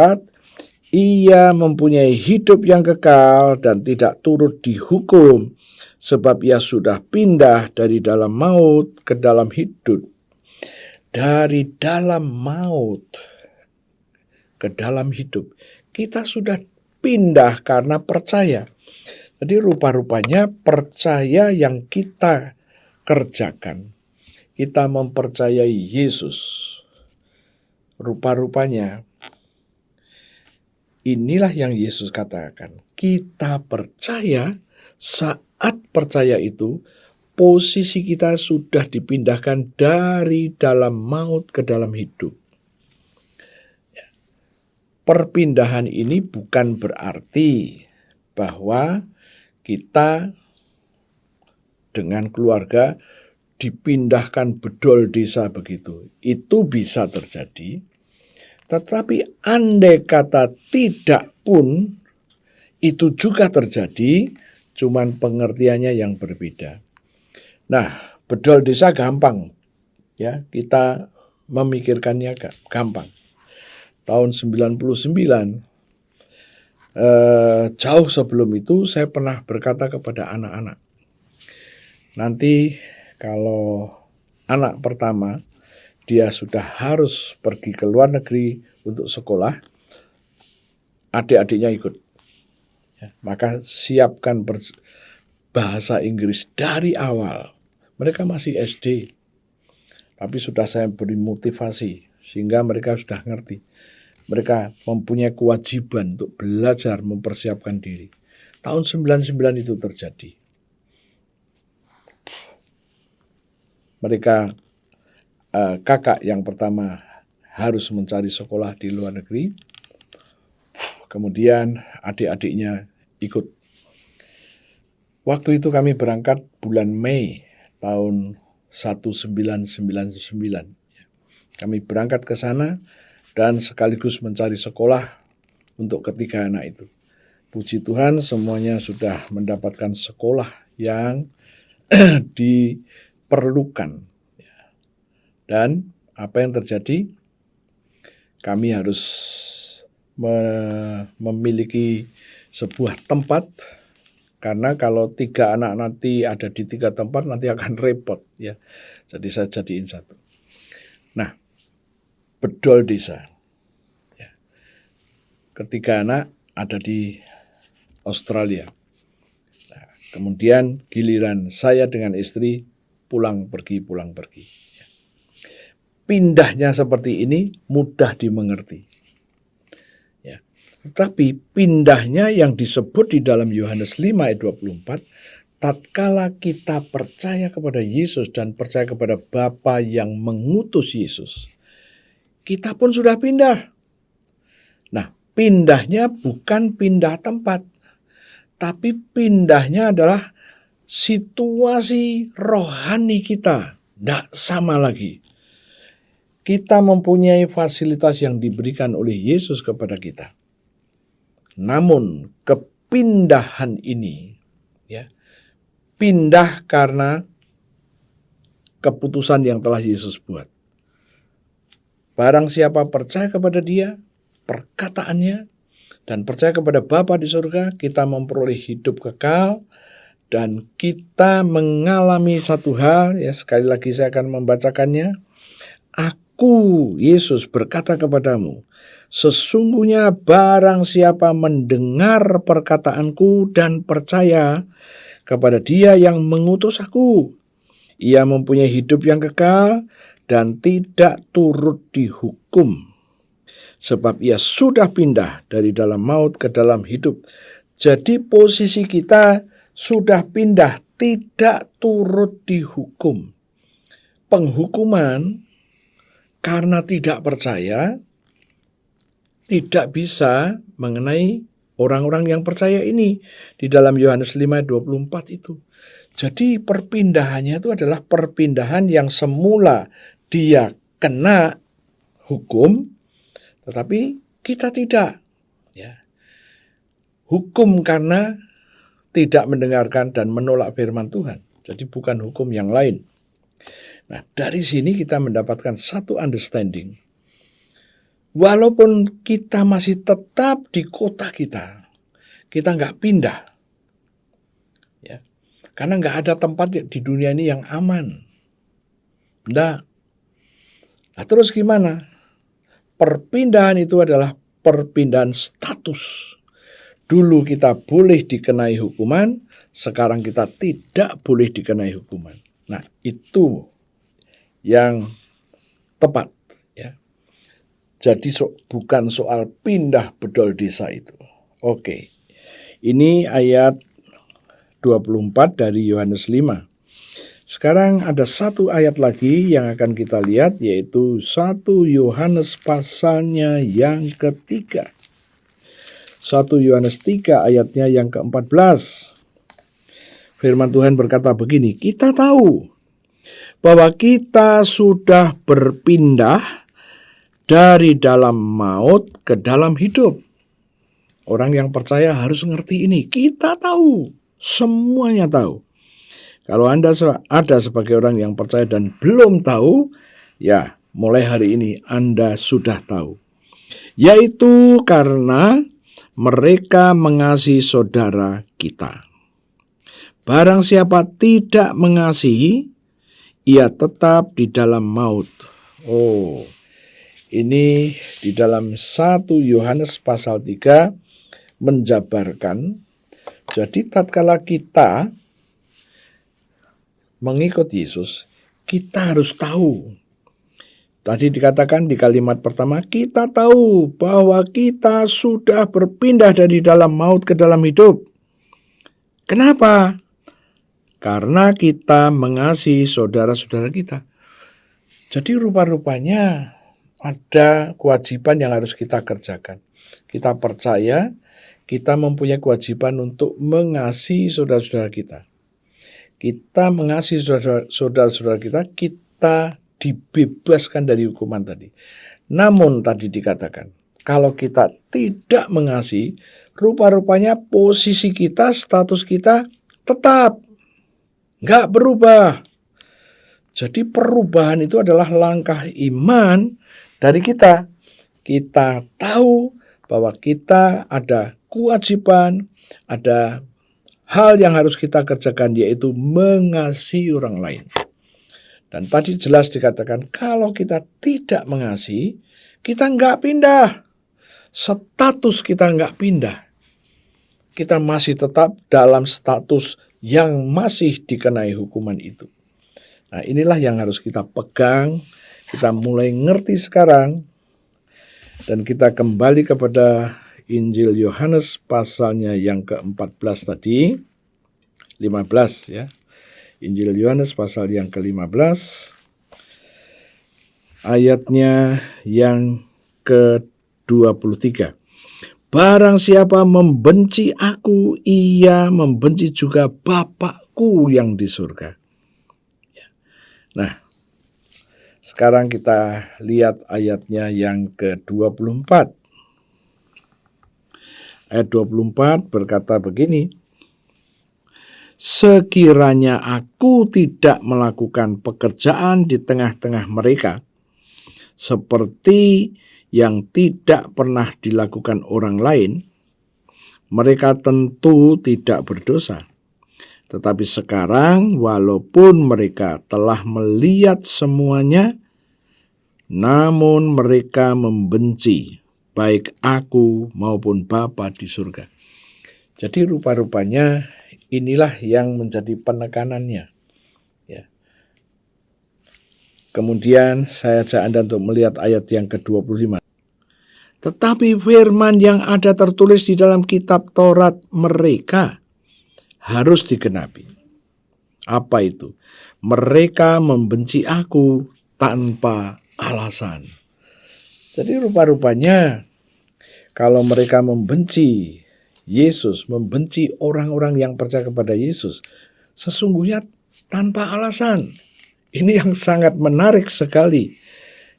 ia mempunyai hidup yang kekal dan tidak turut dihukum, sebab ia sudah pindah dari dalam maut ke dalam hidup. Dari dalam maut ke dalam hidup. Kita sudah pindah karena percaya. Jadi rupa-rupanya percaya yang kita kerjakan. Kita mempercayai Yesus. Rupa-rupanya inilah yang Yesus katakan. Kita percaya, saat percaya itu posisi kita sudah dipindahkan dari dalam maut ke dalam hidup. Perpindahan ini bukan berarti bahwa kita dengan keluarga dipindahkan bedol desa begitu. Itu bisa terjadi. Tetapi andai kata tidak pun, itu juga terjadi, cuman pengertiannya yang berbeda. Nah, bedol desa gampang. Ya, kita memikirkannya gampang. tahun 99, jauh sebelum itu saya pernah berkata kepada anak-anak, nanti kalau anak pertama dia sudah harus pergi ke luar negeri untuk sekolah, adik-adiknya ikut. Maka siapkan bahasa Inggris dari awal. Mereka masih SD, tapi sudah saya beri motivasi sehingga mereka sudah ngerti. Mereka mempunyai kewajiban untuk belajar mempersiapkan diri. Tahun 99 itu terjadi. Mereka kakak yang pertama harus mencari sekolah di luar negeri. Kemudian adik-adiknya ikut. Waktu itu kami berangkat bulan Mei tahun 1999. Kami berangkat ke sana dan sekaligus mencari sekolah untuk ketiga anak itu. Puji Tuhan semuanya sudah mendapatkan sekolah yang diperlukan. Dan apa yang terjadi? Kami harus memiliki sebuah tempat, karena kalau 3 anak nanti ada di 3 tempat nanti akan repot ya. Jadi saya jadiin satu. Nah, bedol desa. Ya. Ketiga anak ada di Australia. Nah, kemudian giliran saya dengan istri pulang pergi. Ya. Pindahnya seperti ini mudah dimengerti. Ya. Tetapi pindahnya yang disebut di dalam Yohanes 5 ayat 24, tatkala kita percaya kepada Yesus dan percaya kepada Bapa yang mengutus Yesus, kita pun sudah pindah. Nah, pindahnya bukan pindah tempat, tapi pindahnya adalah situasi rohani kita. Tidak sama lagi. Kita mempunyai fasilitas yang diberikan oleh Yesus kepada kita. Namun kepindahan ini, ya, pindah karena keputusan yang telah Yesus buat. Barang siapa percaya kepada Dia, perkataannya, dan percaya kepada Bapa di surga, kita memperoleh hidup kekal, dan kita mengalami satu hal, ya, sekali lagi saya akan membacakannya. Aku, Yesus, berkata kepadamu, sesungguhnya barang siapa mendengar perkataanku dan percaya kepada Dia yang mengutus aku, ia mempunyai hidup yang kekal dan tidak turut dihukum, sebab ia sudah pindah dari dalam maut ke dalam hidup. Jadi posisi kita sudah pindah, tidak turut dihukum. Penghukuman karena tidak percaya tidak bisa mengenai orang-orang yang percaya ini di dalam Yohanes 5:24 itu. Jadi perpindahannya itu adalah perpindahan yang semula dia kena hukum, tetapi kita tidak. Ya. Hukum karena tidak mendengarkan dan menolak firman Tuhan. Jadi bukan hukum yang lain. Nah, dari sini kita mendapatkan satu understanding. Walaupun kita masih tetap di kota kita nggak pindah. Ya. Karena nggak ada tempat di dunia ini yang aman. Nggak. Nah, terus gimana? Perpindahan itu adalah perpindahan status. Dulu kita boleh dikenai hukuman, sekarang kita tidak boleh dikenai hukuman. Nah, itu yang tepat. Ya. Jadi bukan soal pindah bedol desa itu. Oke. Ini ayat 24 dari Yohanes 5. Sekarang ada satu ayat lagi yang akan kita lihat, yaitu 1 Yohanes pasalnya yang ketiga. 1 Yohanes 3 ayatnya yang ke-14. Firman Tuhan berkata begini, kita tahu bahwa kita sudah berpindah dari dalam maut ke dalam hidup. Orang yang percaya harus ngerti ini. Kita tahu, semuanya tahu. Kalau Anda ada sebagai orang yang percaya dan belum tahu, ya mulai hari ini Anda sudah tahu. yaitu karena mereka mengasihi saudara kita. Barang siapa tidak mengasihi, ia tetap di dalam maut. Oh, ini di dalam 1 Yohanes pasal 3 menjabarkan. Jadi tatkala kita mengikut Yesus, kita harus tahu. Tadi dikatakan di kalimat pertama, kita tahu bahwa kita sudah berpindah dari dalam maut ke dalam hidup. Kenapa? Karena kita mengasihi saudara-saudara kita. Jadi rupa-rupanya ada kewajiban yang harus kita kerjakan. Kita percaya kita mempunyai kewajiban untuk mengasihi saudara-saudara kita. Kita mengasihi saudara-saudara kita, kita dibebaskan dari hukuman tadi. Namun tadi dikatakan, kalau kita tidak mengasihi, rupa-rupanya posisi kita, status kita tetap nggak berubah. Jadi perubahan itu adalah langkah iman dari kita. Kita tahu bahwa kita ada kewajiban, ada hal yang harus kita kerjakan, yaitu mengasihi orang lain. Dan tadi jelas dikatakan, kalau kita tidak mengasihi, kita nggak pindah. Status kita nggak pindah. Kita masih tetap dalam status yang masih dikenai hukuman itu. Nah, inilah yang harus kita pegang, kita mulai ngerti sekarang, dan kita kembali kepada Injil Yohanes pasalnya yang ke-14 tadi, 15 ya. Injil Yohanes pasal yang ke-15, ayatnya yang ke-23. Barang siapa membenci aku, ia membenci juga Bapakku yang di surga. Nah, sekarang kita lihat ayatnya yang ke-24. Ayat 24 berkata begini, sekiranya aku tidak melakukan pekerjaan di tengah-tengah mereka, seperti yang tidak pernah dilakukan orang lain, mereka tentu tidak berdosa. Tetapi sekarang, walaupun mereka telah melihat semuanya, namun mereka membenci baik aku maupun Bapa di surga. Jadi rupa-rupanya inilah yang menjadi penekanannya. Ya. Kemudian saya ajak Anda untuk melihat ayat yang ke-25. Tetapi firman yang ada tertulis di dalam kitab Taurat mereka harus digenapi. Apa itu? Mereka membenci aku tanpa alasan. Jadi rupa-rupanya kalau mereka membenci Yesus, membenci orang-orang yang percaya kepada Yesus, sesungguhnya tanpa alasan. Ini yang sangat menarik sekali.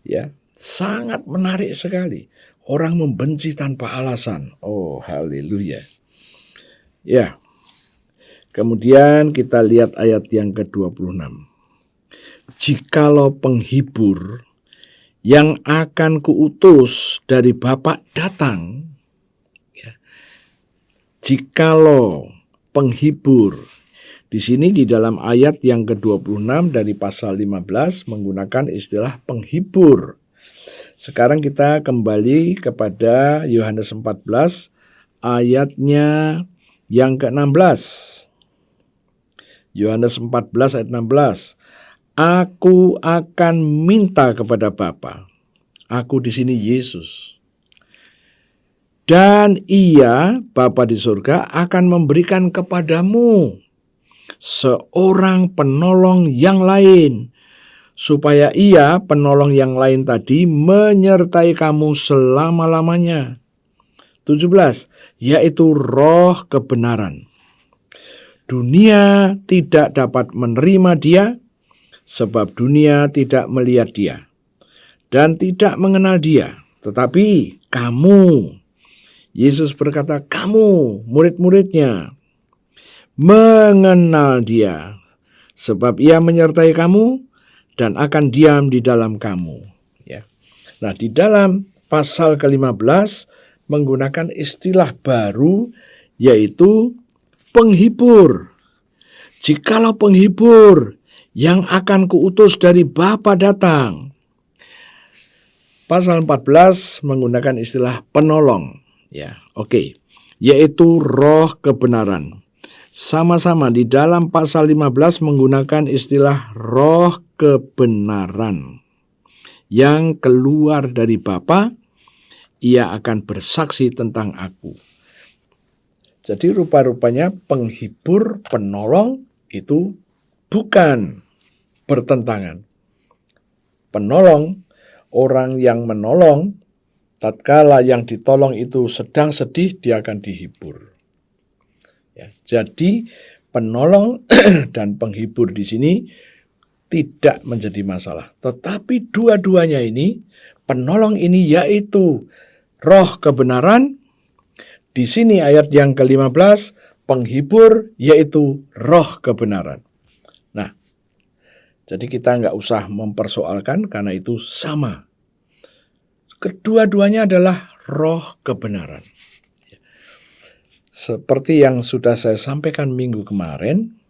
Ya, sangat menarik sekali. Orang membenci tanpa alasan. Oh, haleluya. Ya. Kemudian kita lihat ayat yang ke-26. Jikalau penghibur yang akan kuutus dari Bapa datang, ya. Jikalau penghibur, di sini di dalam ayat yang ke-26 dari pasal 15 menggunakan istilah penghibur. Sekarang kita kembali kepada Yohanes 14 ayatnya yang ke-16. Yohanes 14 ayat 16. Aku akan minta kepada Bapa. Aku di sini Yesus. Dan ia, Bapa di surga, akan memberikan kepadamu seorang penolong yang lain, supaya ia, penolong yang lain tadi, menyertai kamu selama-lamanya. 17, yaitu roh kebenaran. Dunia tidak dapat menerima dia, sebab dunia tidak melihat dia, dan tidak mengenal dia. Tetapi kamu, Yesus berkata, kamu, murid-muridnya, mengenal dia, sebab ia menyertai kamu, dan akan diam di dalam kamu. Ya. Nah, di dalam pasal ke-15 menggunakan istilah baru, yaitu penghibur. Jikalau penghibur yang akan kuutus dari Bapa datang. Pasal 14 menggunakan istilah penolong. Ya, oke. Yaitu roh kebenaran. Sama-sama di dalam pasal 15 menggunakan istilah roh kebenaran. Yang keluar dari Bapa, ia akan bersaksi tentang aku. Jadi rupa-rupanya penghibur, penolong itu bukan bertentangan. Penolong, orang yang menolong, tatkala yang ditolong itu sedang sedih, dia akan dihibur. Ya, jadi penolong dan penghibur di sini tidak menjadi masalah. Tetapi dua-duanya ini, penolong ini yaitu roh kebenaran. Di sini ayat yang ke-15, penghibur yaitu roh kebenaran. Nah, jadi kita nggak usah mempersoalkan karena itu sama. Kedua-duanya adalah roh kebenaran. Seperti yang sudah saya sampaikan minggu kemarin,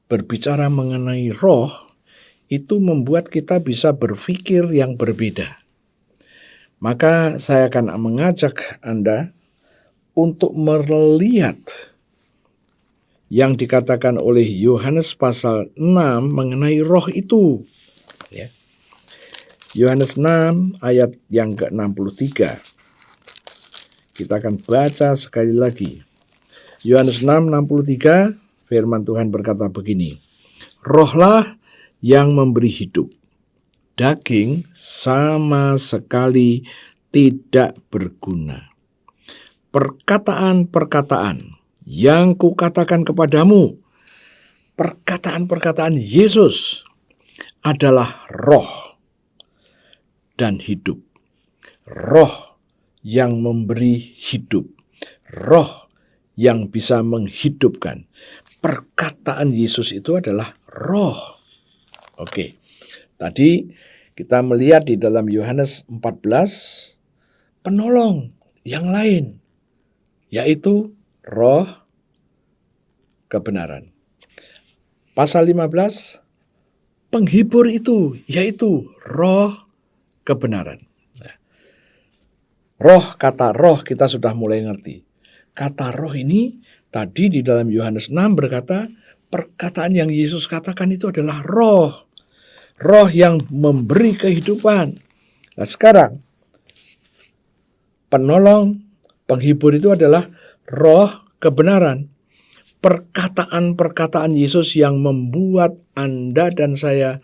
berbicara mengenai roh, itu membuat kita bisa berpikir yang berbeda. Maka saya akan mengajak Anda untuk melihat yang dikatakan oleh Yohanes pasal 6 mengenai roh itu. Ya. Yohanes 6 ayat yang ke-63. Kita akan baca sekali lagi. Yohanes 6:63, firman Tuhan berkata begini. Rohlah yang memberi hidup. Daging sama sekali tidak berguna. Perkataan-perkataan yang kukatakan kepadamu, perkataan-perkataan Yesus adalah roh dan hidup. Roh yang memberi hidup. Roh yang bisa menghidupkan. Perkataan Yesus itu adalah roh. Oke. Tadi kita melihat di dalam Yohanes 14 penolong yang lain, yaitu roh kebenaran. Pasal 15 penghibur itu yaitu roh kebenaran. Nah, kata roh kita sudah mulai ngerti. Kata roh ini tadi di dalam Yohanes 6 berkata perkataan yang Yesus katakan itu adalah roh. Roh yang memberi kehidupan. Nah sekarang, penolong, penghibur itu adalah roh kebenaran. Perkataan-perkataan Yesus yang membuat Anda dan saya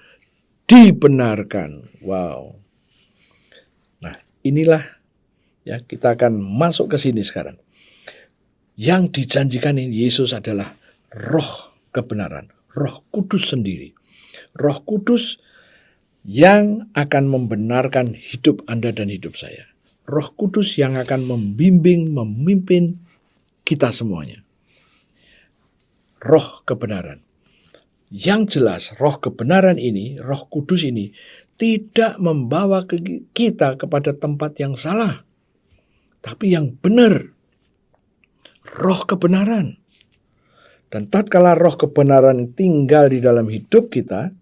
dibenarkan. Wow. Nah inilah, ya kita akan masuk ke sini sekarang. Yang dijanjikan Yesus adalah roh kebenaran. Roh Kudus sendiri. Roh Kudus yang akan membenarkan hidup Anda dan hidup saya. Roh Kudus yang akan membimbing, memimpin kita semuanya. Roh kebenaran. Yang jelas roh kebenaran ini, roh kudus ini tidak membawa kita kepada tempat yang salah. Tapi yang benar. Roh kebenaran. Dan tatkala roh kebenaran tinggal di dalam hidup kita,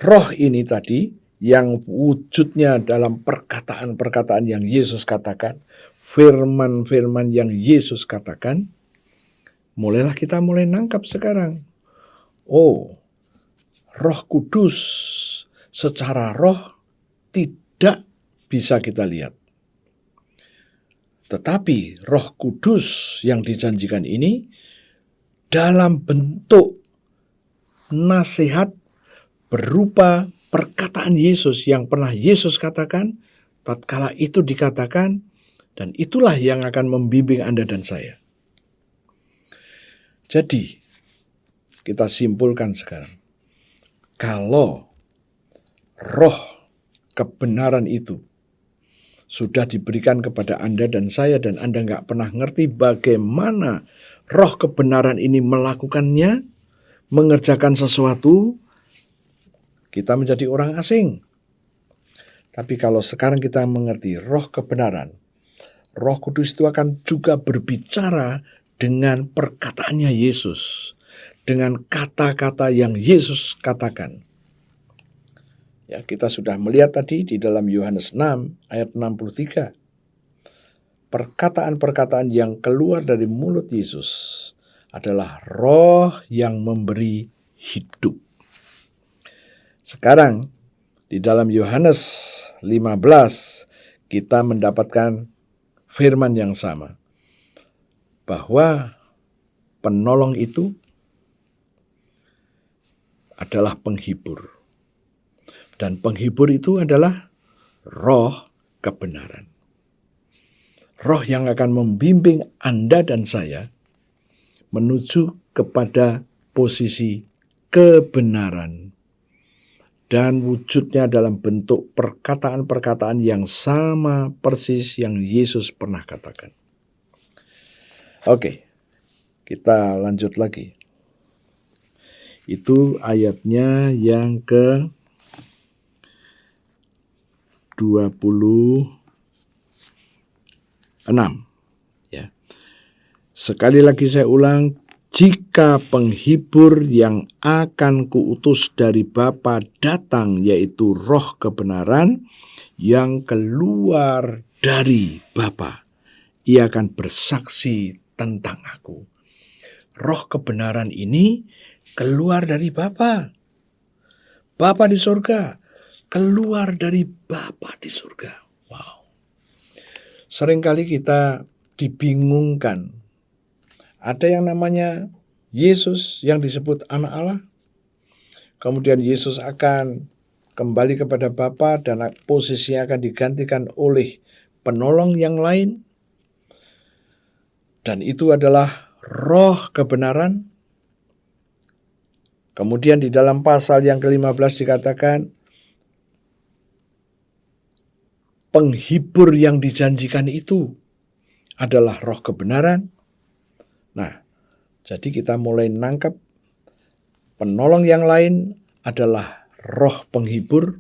roh ini tadi yang wujudnya dalam perkataan-perkataan yang Yesus katakan, firman-firman yang Yesus katakan, mulailah kita mulai nangkap sekarang. Oh, Roh Kudus secara roh tidak bisa kita lihat. Tetapi Roh Kudus yang dijanjikan ini dalam bentuk nasihat berupa perkataan Yesus yang pernah Yesus katakan, tatkala itu dikatakan, dan itulah yang akan membimbing Anda dan saya. Jadi, kita simpulkan sekarang. Kalau roh kebenaran itu sudah diberikan kepada Anda dan saya, dan Anda nggak pernah ngerti bagaimana roh kebenaran ini melakukannya, mengerjakan sesuatu, kita menjadi orang asing. Tapi kalau sekarang kita mengerti roh kebenaran, Roh Kudus itu akan juga berbicara dengan perkataannya Yesus, dengan kata-kata yang Yesus katakan. Ya, kita sudah melihat tadi di dalam Yohanes 6 ayat 63. Perkataan-perkataan yang keluar dari mulut Yesus adalah roh yang memberi hidup. Sekarang di dalam Yohanes 15 kita mendapatkan firman yang sama, bahwa penolong itu adalah penghibur. Dan penghibur itu adalah roh kebenaran. Roh yang akan membimbing Anda dan saya menuju kepada posisi kebenaran. Dan wujudnya dalam bentuk perkataan-perkataan yang sama persis yang Yesus pernah katakan. Oke, kita lanjut lagi. Itu ayatnya yang ke 26. Ya. Sekali lagi saya ulang, jika penghibur yang akan kuutus dari Bapa datang, yaitu roh kebenaran yang keluar dari Bapa, ia akan bersaksi tentang aku. Roh kebenaran ini keluar dari Bapa. Bapa di surga, keluar dari Bapa di surga. Wow. Seringkali kita dibingungkan. Ada yang namanya Yesus yang disebut anak Allah. Kemudian Yesus akan kembali kepada Bapa dan posisinya akan digantikan oleh penolong yang lain. Dan itu adalah roh kebenaran. Kemudian di dalam pasal yang ke-15 dikatakan, penghibur yang dijanjikan itu adalah roh kebenaran. Nah, jadi kita mulai nangkep penolong yang lain adalah roh penghibur,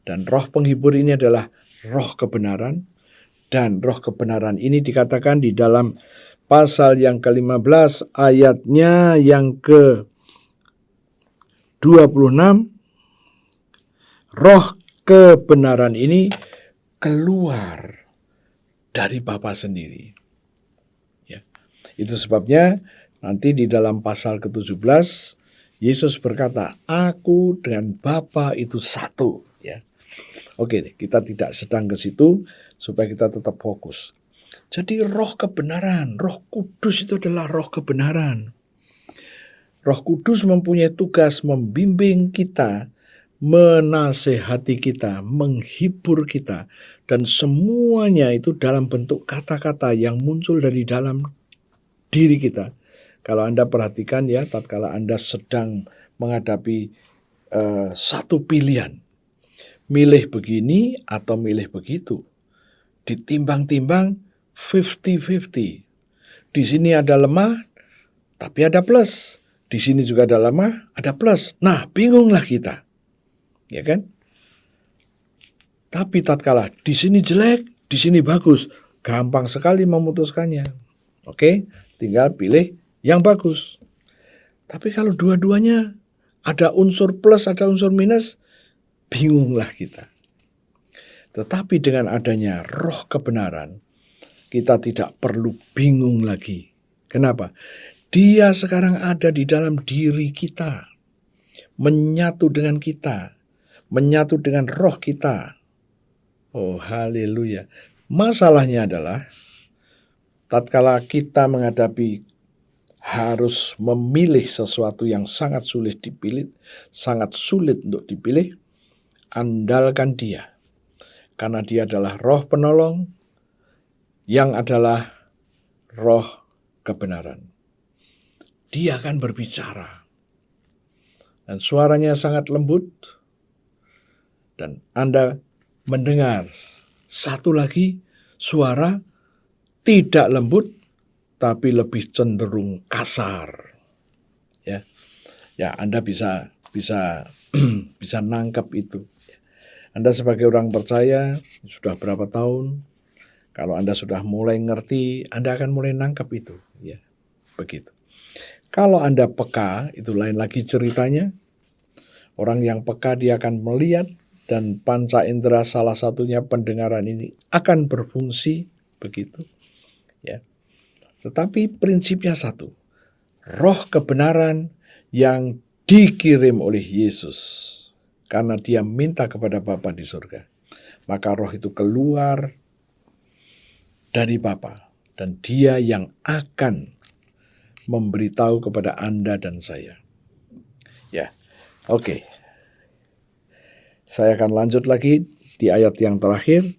dan roh penghibur ini adalah roh kebenaran, dan roh kebenaran ini dikatakan di dalam pasal yang ke-15 ayatnya yang ke-26, roh kebenaran ini keluar dari Bapa sendiri. Itu sebabnya nanti di dalam pasal ke-17 Yesus berkata, aku dan Bapa itu satu. Ya. Oke, kita tidak sedang ke situ supaya kita tetap fokus. Jadi roh kebenaran, Roh Kudus itu adalah roh kebenaran. Roh Kudus mempunyai tugas membimbing kita, menasehati kita, menghibur kita, dan semuanya itu dalam bentuk kata-kata yang muncul dari dalam diri kita. Kalau Anda perhatikan ya, tatkala Anda sedang menghadapi satu pilihan, milih begini atau milih begitu, ditimbang-timbang 50-50. Di sini ada lemah, tapi ada plus. Di sini juga ada lemah, ada plus. Nah, bingunglah kita, ya kan? Tapi tatkala di sini jelek, di sini bagus, gampang sekali memutuskannya. Oke? Tinggal pilih yang bagus. Tapi kalau dua-duanya ada unsur plus, ada unsur minus, bingunglah kita. Tetapi dengan adanya roh kebenaran, kita tidak perlu bingung lagi. Kenapa? Dia sekarang ada di dalam diri kita, menyatu dengan kita, menyatu dengan roh kita. Oh, haleluya. Masalahnya adalah tatkala kita menghadapi harus memilih sesuatu yang sangat sulit dipilih, sangat sulit untuk dipilih, andalkan Dia. Karena Dia adalah roh penolong yang adalah roh kebenaran. Dia akan berbicara. Dan suaranya sangat lembut. Dan Anda mendengar satu lagi suara tidak lembut, tapi lebih cenderung kasar. Ya, Anda bisa nangkap itu. Anda sebagai orang percaya sudah berapa tahun, kalau Anda sudah mulai ngerti, Anda akan mulai nangkap itu, ya, begitu. Kalau Anda peka, itu lain lagi ceritanya. Orang yang peka dia akan melihat, dan panca indera salah satunya pendengaran ini akan berfungsi begitu, ya. Tetapi prinsipnya satu, roh kebenaran yang dikirim oleh Yesus karena dia minta kepada Bapa di surga. Maka roh itu keluar dari Bapa dan dia yang akan memberitahu kepada Anda dan saya. Ya, oke. Saya akan lanjut lagi di ayat yang terakhir.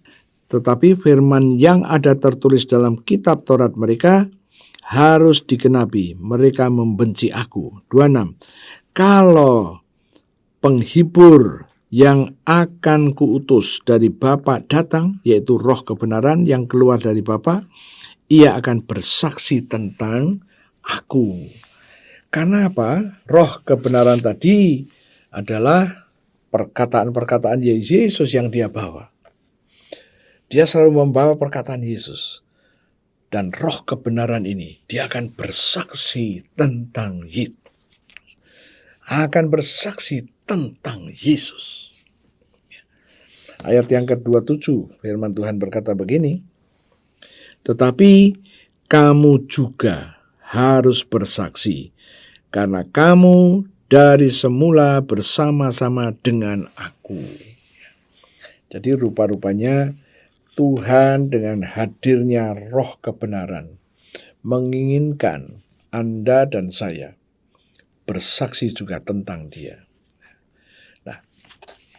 Tetapi firman yang ada tertulis dalam kitab Taurat mereka harus digenapi. Mereka membenci aku. 26. Kalau penghibur yang akan kuutus dari Bapa datang, yaitu roh kebenaran yang keluar dari Bapa, ia akan bersaksi tentang aku. Karena apa? Roh kebenaran tadi adalah perkataan-perkataan Yesus yang dia bawa. Dia selalu membawa perkataan Yesus. Dan roh kebenaran ini, dia akan bersaksi tentang Yesus. Akan bersaksi tentang Yesus. Ayat yang ke-27, firman Tuhan berkata begini, tetapi kamu juga harus bersaksi, karena kamu dari semula bersama-sama dengan aku. Jadi rupa-rupanya Tuhan dengan hadirnya roh kebenaran menginginkan Anda dan saya bersaksi juga tentang dia. Nah,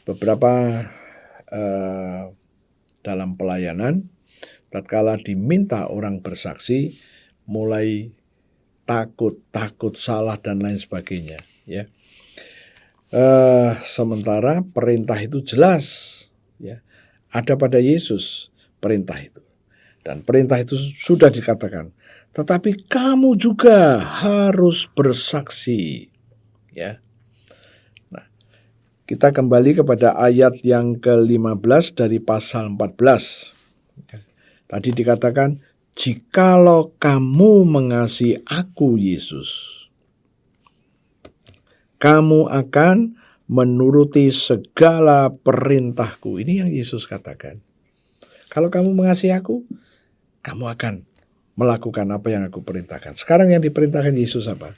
beberapa dalam pelayanan, tatkala diminta orang bersaksi, mulai takut salah dan lain sebagainya. Ya, sementara perintah itu jelas, ya, ada pada Yesus perintah itu, dan perintah itu sudah dikatakan. Tetapi kamu juga harus bersaksi, ya. Nah, kita kembali kepada ayat yang ke-15 dari pasal 14. Tadi dikatakan, jikalau kamu mengasihi aku Yesus, kamu akan menuruti segala perintahku. Ini yang Yesus katakan. Kalau kamu mengasihi aku, kamu akan melakukan apa yang aku perintahkan. Sekarang yang diperintahkan Yesus apa?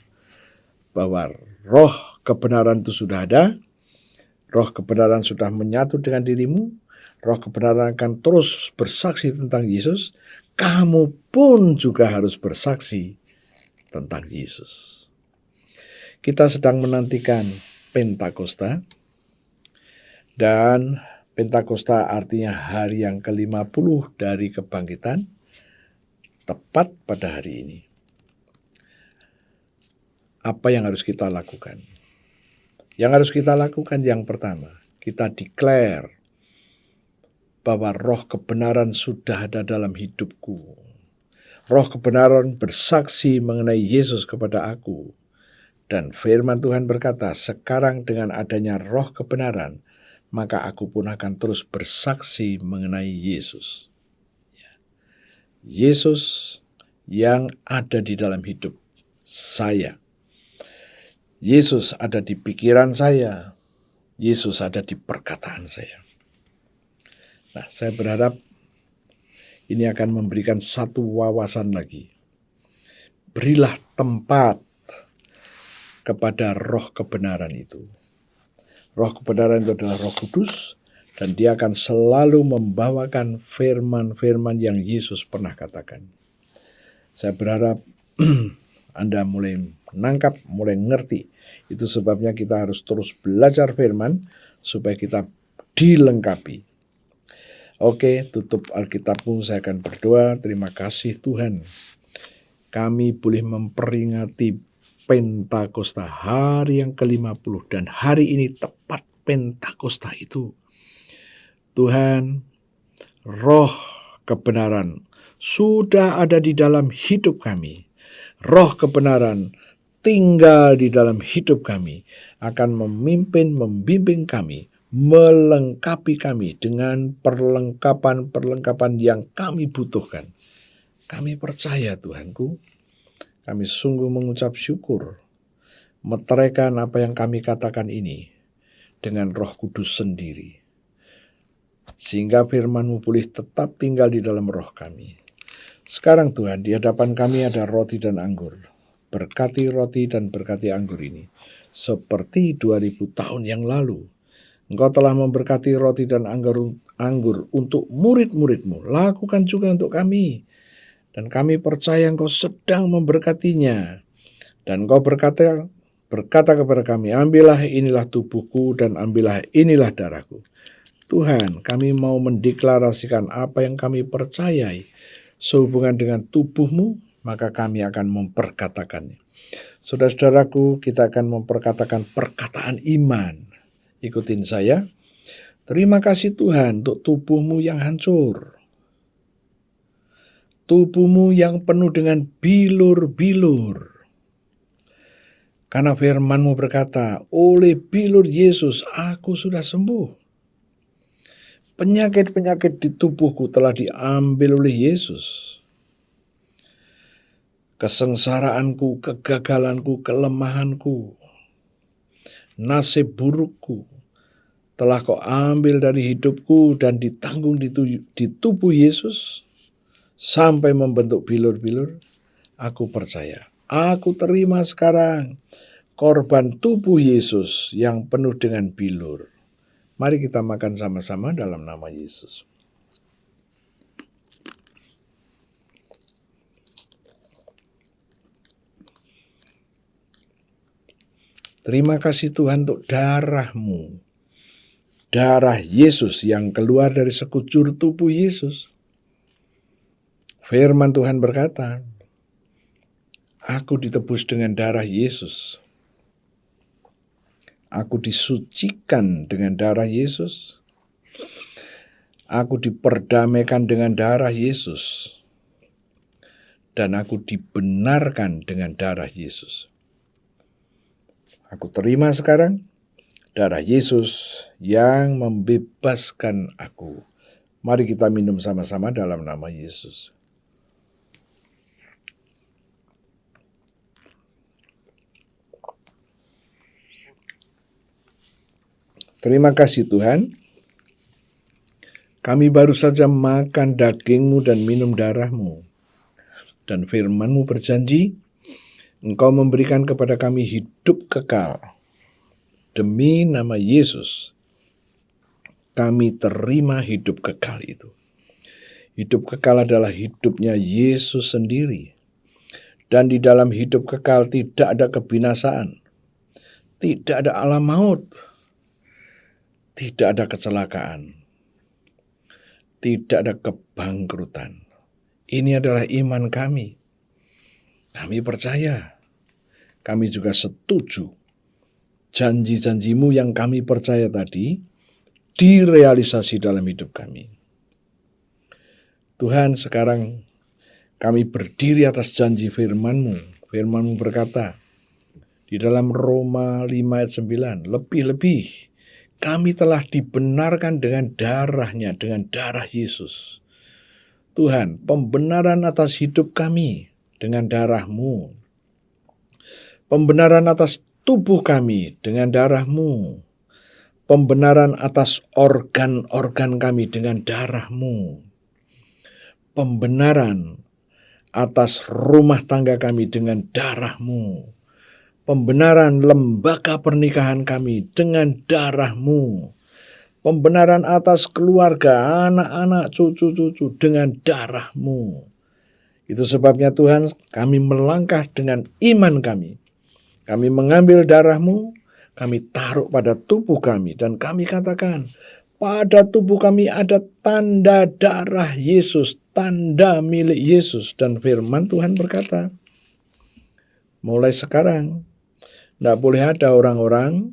Bahwa roh kebenaran itu sudah ada, roh kebenaran sudah menyatu dengan dirimu, roh kebenaran akan terus bersaksi tentang Yesus, kamu pun juga harus bersaksi tentang Yesus. Kita sedang menantikan Pentakosta, dan Pentakosta artinya hari yang ke-50 dari kebangkitan, tepat pada hari ini. Apa yang harus kita lakukan? Yang harus kita lakukan yang pertama, kita declare bahwa roh kebenaran sudah ada dalam hidupku. Roh kebenaran bersaksi mengenai Yesus kepada aku. Dan firman Tuhan berkata, sekarang dengan adanya roh kebenaran, maka aku pun akan terus bersaksi mengenai Yesus. Yesus yang ada di dalam hidup saya. Yesus ada di pikiran saya. Yesus ada di perkataan saya. Nah, saya berharap ini akan memberikan satu wawasan lagi. Berilah tempat kepada roh kebenaran itu. Roh kebenaran itu adalah Roh Kudus, dan dia akan selalu membawakan firman-firman yang Yesus pernah katakan. Saya berharap Anda mulai menangkap, mulai ngerti. Itu sebabnya kita harus terus belajar firman supaya kita dilengkapi. Oke, tutup Alkitabmu, saya akan berdoa. Terima kasih Tuhan. Kami boleh memperingati Pentakosta, hari yang ke-50, dan hari ini tepat Pentakosta itu. Tuhan, roh kebenaran sudah ada di dalam hidup kami. Roh kebenaran tinggal di dalam hidup kami, akan memimpin, membimbing kami melengkapi kami dengan perlengkapan-perlengkapan yang kami butuhkan. Kami percaya Tuhanku, kami sungguh mengucap syukur, meteraikan apa yang kami katakan ini dengan Roh Kudus sendiri, sehingga firman-Mu boleh tetap tinggal di dalam roh kami. Sekarang Tuhan, di hadapan kami ada roti dan anggur. Berkati roti dan berkati anggur ini, seperti 2000 tahun yang lalu. Engkau telah memberkati roti dan anggur untuk murid-murid-Mu. Lakukan juga untuk kami. Dan kami percaya Engkau sedang memberkatinya. Dan Engkau berkata kepada kami, ambillah inilah tubuhku dan ambillah inilah darahku. Tuhan, kami mau mendeklarasikan apa yang kami percayai sehubungan dengan tubuh-Mu, maka kami akan memperkatakannya. Saudara-saudaraku, kita akan memperkatakan perkataan iman. Ikutin saya. Terima kasih Tuhan untuk tubuh-Mu yang hancur. Tubuh-Mu yang penuh dengan bilur-bilur. Karena firman-Mu berkata, oleh bilur Yesus aku sudah sembuh. Penyakit-penyakit di tubuhku telah diambil oleh Yesus. Kesengsaraanku, kegagalanku, kelemahanku, nasib burukku telah Kau ambil dari hidupku dan ditanggung di tubuh Yesus sampai membentuk bilur-bilur. Aku percaya, aku terima sekarang korban tubuh Yesus yang penuh dengan bilur. Mari kita makan sama-sama dalam nama Yesus. Terima kasih Tuhan untuk darah-Mu. Darah Yesus yang keluar dari sekujur tubuh Yesus. Firman Tuhan berkata, aku ditebus dengan darah Yesus. Aku disucikan dengan darah Yesus. Aku diperdamaikan dengan darah Yesus. Dan aku dibenarkan dengan darah Yesus. Aku terima sekarang darah Yesus yang membebaskan aku. Mari kita minum sama-sama dalam nama Yesus. Terima kasih Tuhan. Kami baru saja makan daging-Mu dan minum darah-Mu. Dan firman-Mu berjanji, Engkau memberikan kepada kami hidup kekal. Demi nama Yesus, kami terima hidup kekal itu. Hidup kekal adalah hidupnya Yesus sendiri. Dan di dalam hidup kekal tidak ada kebinasaan. Tidak ada alam maut. Tidak ada kecelakaan. Tidak ada kebangkrutan. Ini adalah iman kami. Kami percaya. Kami juga setuju. Janji-janji-Mu yang kami percaya tadi direalisasi dalam hidup kami. Tuhan, sekarang kami berdiri atas janji firman-Mu. Firman-Mu berkata di dalam Roma 5 ayat 9, lebih-lebih kami telah dibenarkan dengan darah-Nya, dengan darah Yesus. Tuhan, pembenaran atas hidup kami dengan darah-Mu. Pembenaran atas tubuh kami dengan darah-Mu. Pembenaran atas organ-organ kami dengan darah-Mu. Pembenaran atas rumah tangga kami dengan darah-Mu. Pembenaran lembaga pernikahan kami dengan darah-Mu. Pembenaran atas keluarga, anak-anak, cucu-cucu dengan darah-Mu. Itu sebabnya Tuhan, kami melangkah dengan iman kami. Kami mengambil darah-Mu, kami taruh pada tubuh kami. Dan kami katakan, pada tubuh kami ada tanda darah Yesus, tanda milik Yesus. Dan firman Tuhan berkata, mulai sekarang, tidak boleh ada orang-orang,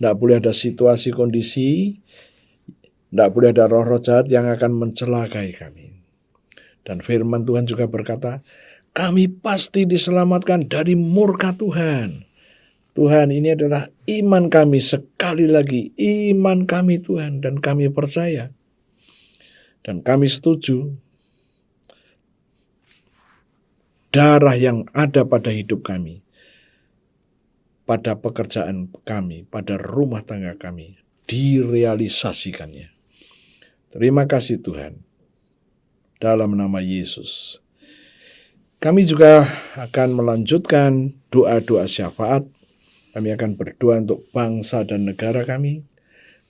tidak boleh ada situasi kondisi, tidak boleh ada roh-roh jahat yang akan mencelakai kami. Dan firman Tuhan juga berkata, kami pasti diselamatkan dari murka Tuhan. Tuhan, ini adalah iman kami, sekali lagi iman kami Tuhan, dan kami percaya dan kami setuju darah yang ada pada hidup kami, pada pekerjaan kami, pada rumah tangga kami, direalisasikannya. Terima kasih Tuhan, dalam nama Yesus. Kami juga akan melanjutkan doa-doa syafaat. Kami akan berdoa untuk bangsa dan negara kami.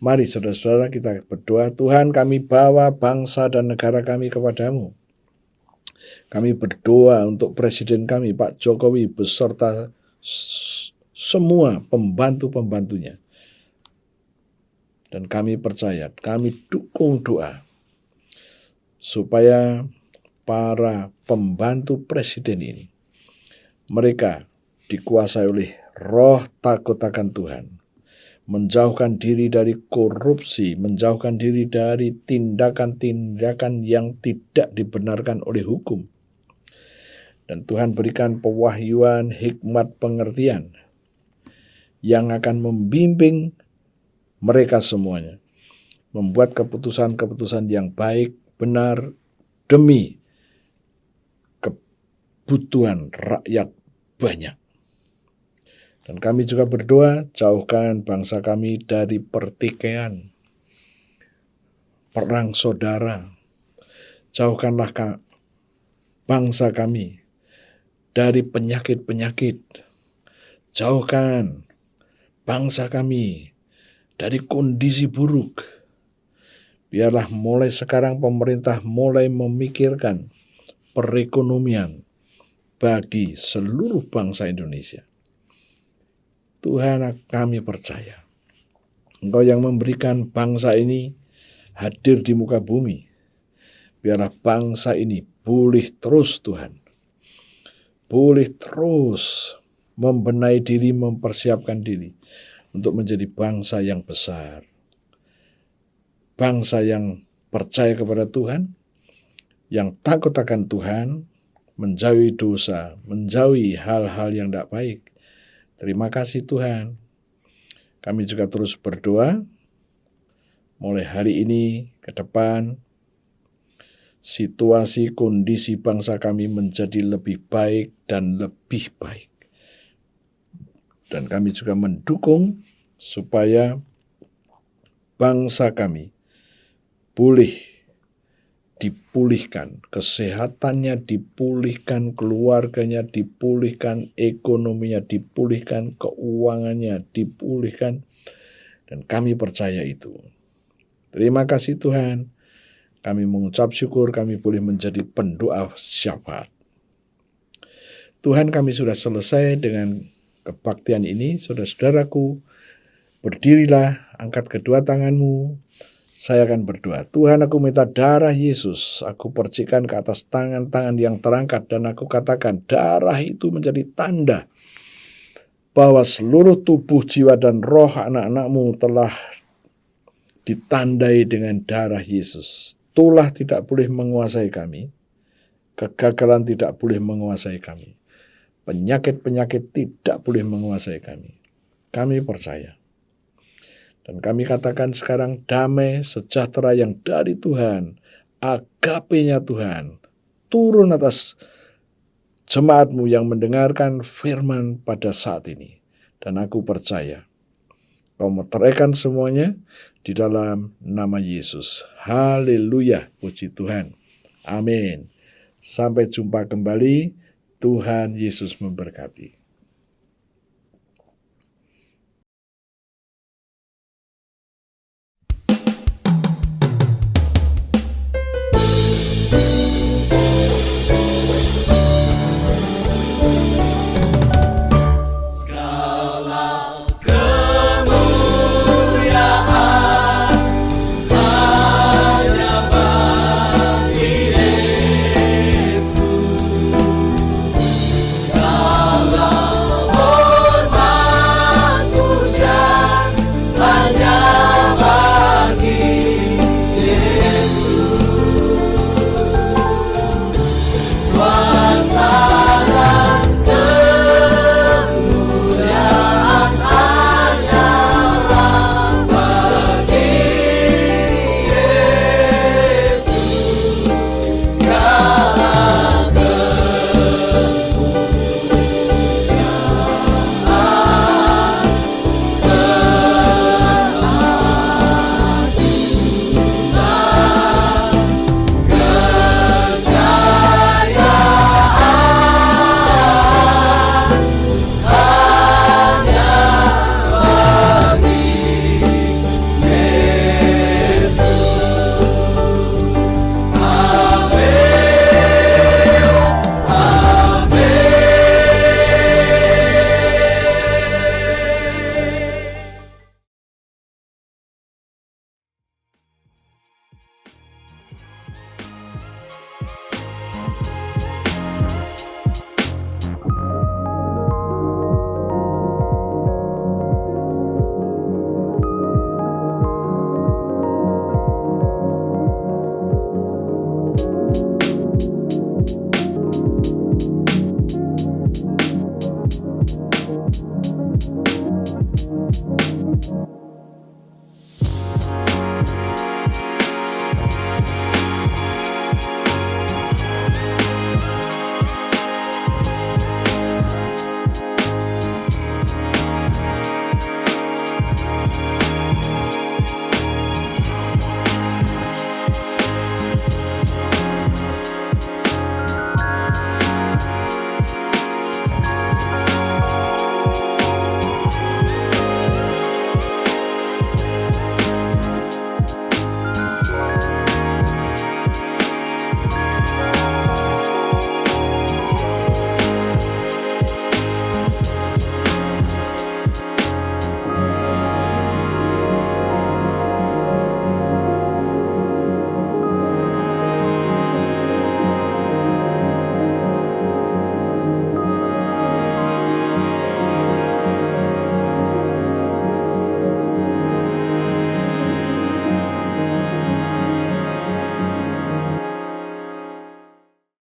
Mari saudara-saudara kita berdoa. Tuhan, kami bawa bangsa dan negara kami kepadamu. Kami berdoa untuk Presiden kami, Pak Jokowi, beserta semua pembantu-pembantunya. Dan kami percaya, kami dukung doa, supaya para pembantu Presiden ini, mereka dikuasai oleh roh takut akan Tuhan, menjauhkan diri dari korupsi, menjauhkan diri dari tindakan-tindakan yang tidak dibenarkan oleh hukum. Dan Tuhan berikan pewahyuan, hikmat, pengertian yang akan membimbing mereka semuanya, membuat keputusan-keputusan yang baik, benar, demi kebutuhan rakyat banyak. Dan kami juga berdoa, jauhkan bangsa kami dari pertikaian, perang saudara. Jauhkanlah bangsa kami dari penyakit-penyakit. Jauhkan bangsa kami dari kondisi buruk. Biarlah mulai sekarang pemerintah mulai memikirkan perekonomian bagi seluruh bangsa Indonesia. Tuhan, kami percaya Engkau yang memberikan bangsa ini hadir di muka bumi. Biarlah bangsa ini pulih terus Tuhan. Pulih terus, membenahi diri, mempersiapkan diri untuk menjadi bangsa yang besar. Bangsa yang percaya kepada Tuhan, yang takut akan Tuhan, menjauhi dosa, menjauhi hal-hal yang tidak baik. Terima kasih Tuhan. Kami juga terus berdoa, mulai hari ini ke depan, situasi kondisi bangsa kami menjadi lebih baik dan lebih baik. Dan kami juga mendukung supaya bangsa kami pulih, dipulihkan, kesehatannya dipulihkan, keluarganya dipulihkan, ekonominya dipulihkan, keuangannya dipulihkan, dan kami percaya itu. Terima kasih Tuhan. Kami mengucap syukur kami boleh menjadi pendoa syafaat. Tuhan, kami sudah selesai dengan kebaktian ini. Saudara-saudaraku, berdirilah, angkat kedua tanganmu. Saya akan berdoa. Tuhan, aku minta darah Yesus. Aku percikan ke atas tangan-tangan yang terangkat. Dan aku katakan darah itu menjadi tanda bahwa seluruh tubuh, jiwa, dan roh anak-anakmu telah ditandai dengan darah Yesus. Tulah tidak boleh menguasai kami. Kegagalan tidak boleh menguasai kami. Penyakit-penyakit tidak boleh menguasai kami. Kami percaya. Dan kami katakan sekarang damai sejahtera yang dari Tuhan, agape-nya Tuhan, turun atas jemaat-Mu yang mendengarkan firman pada saat ini. Dan aku percaya, Kau meteraikan semuanya di dalam nama Yesus. Haleluya, puji Tuhan. Amin. Sampai jumpa kembali. Tuhan Yesus memberkati.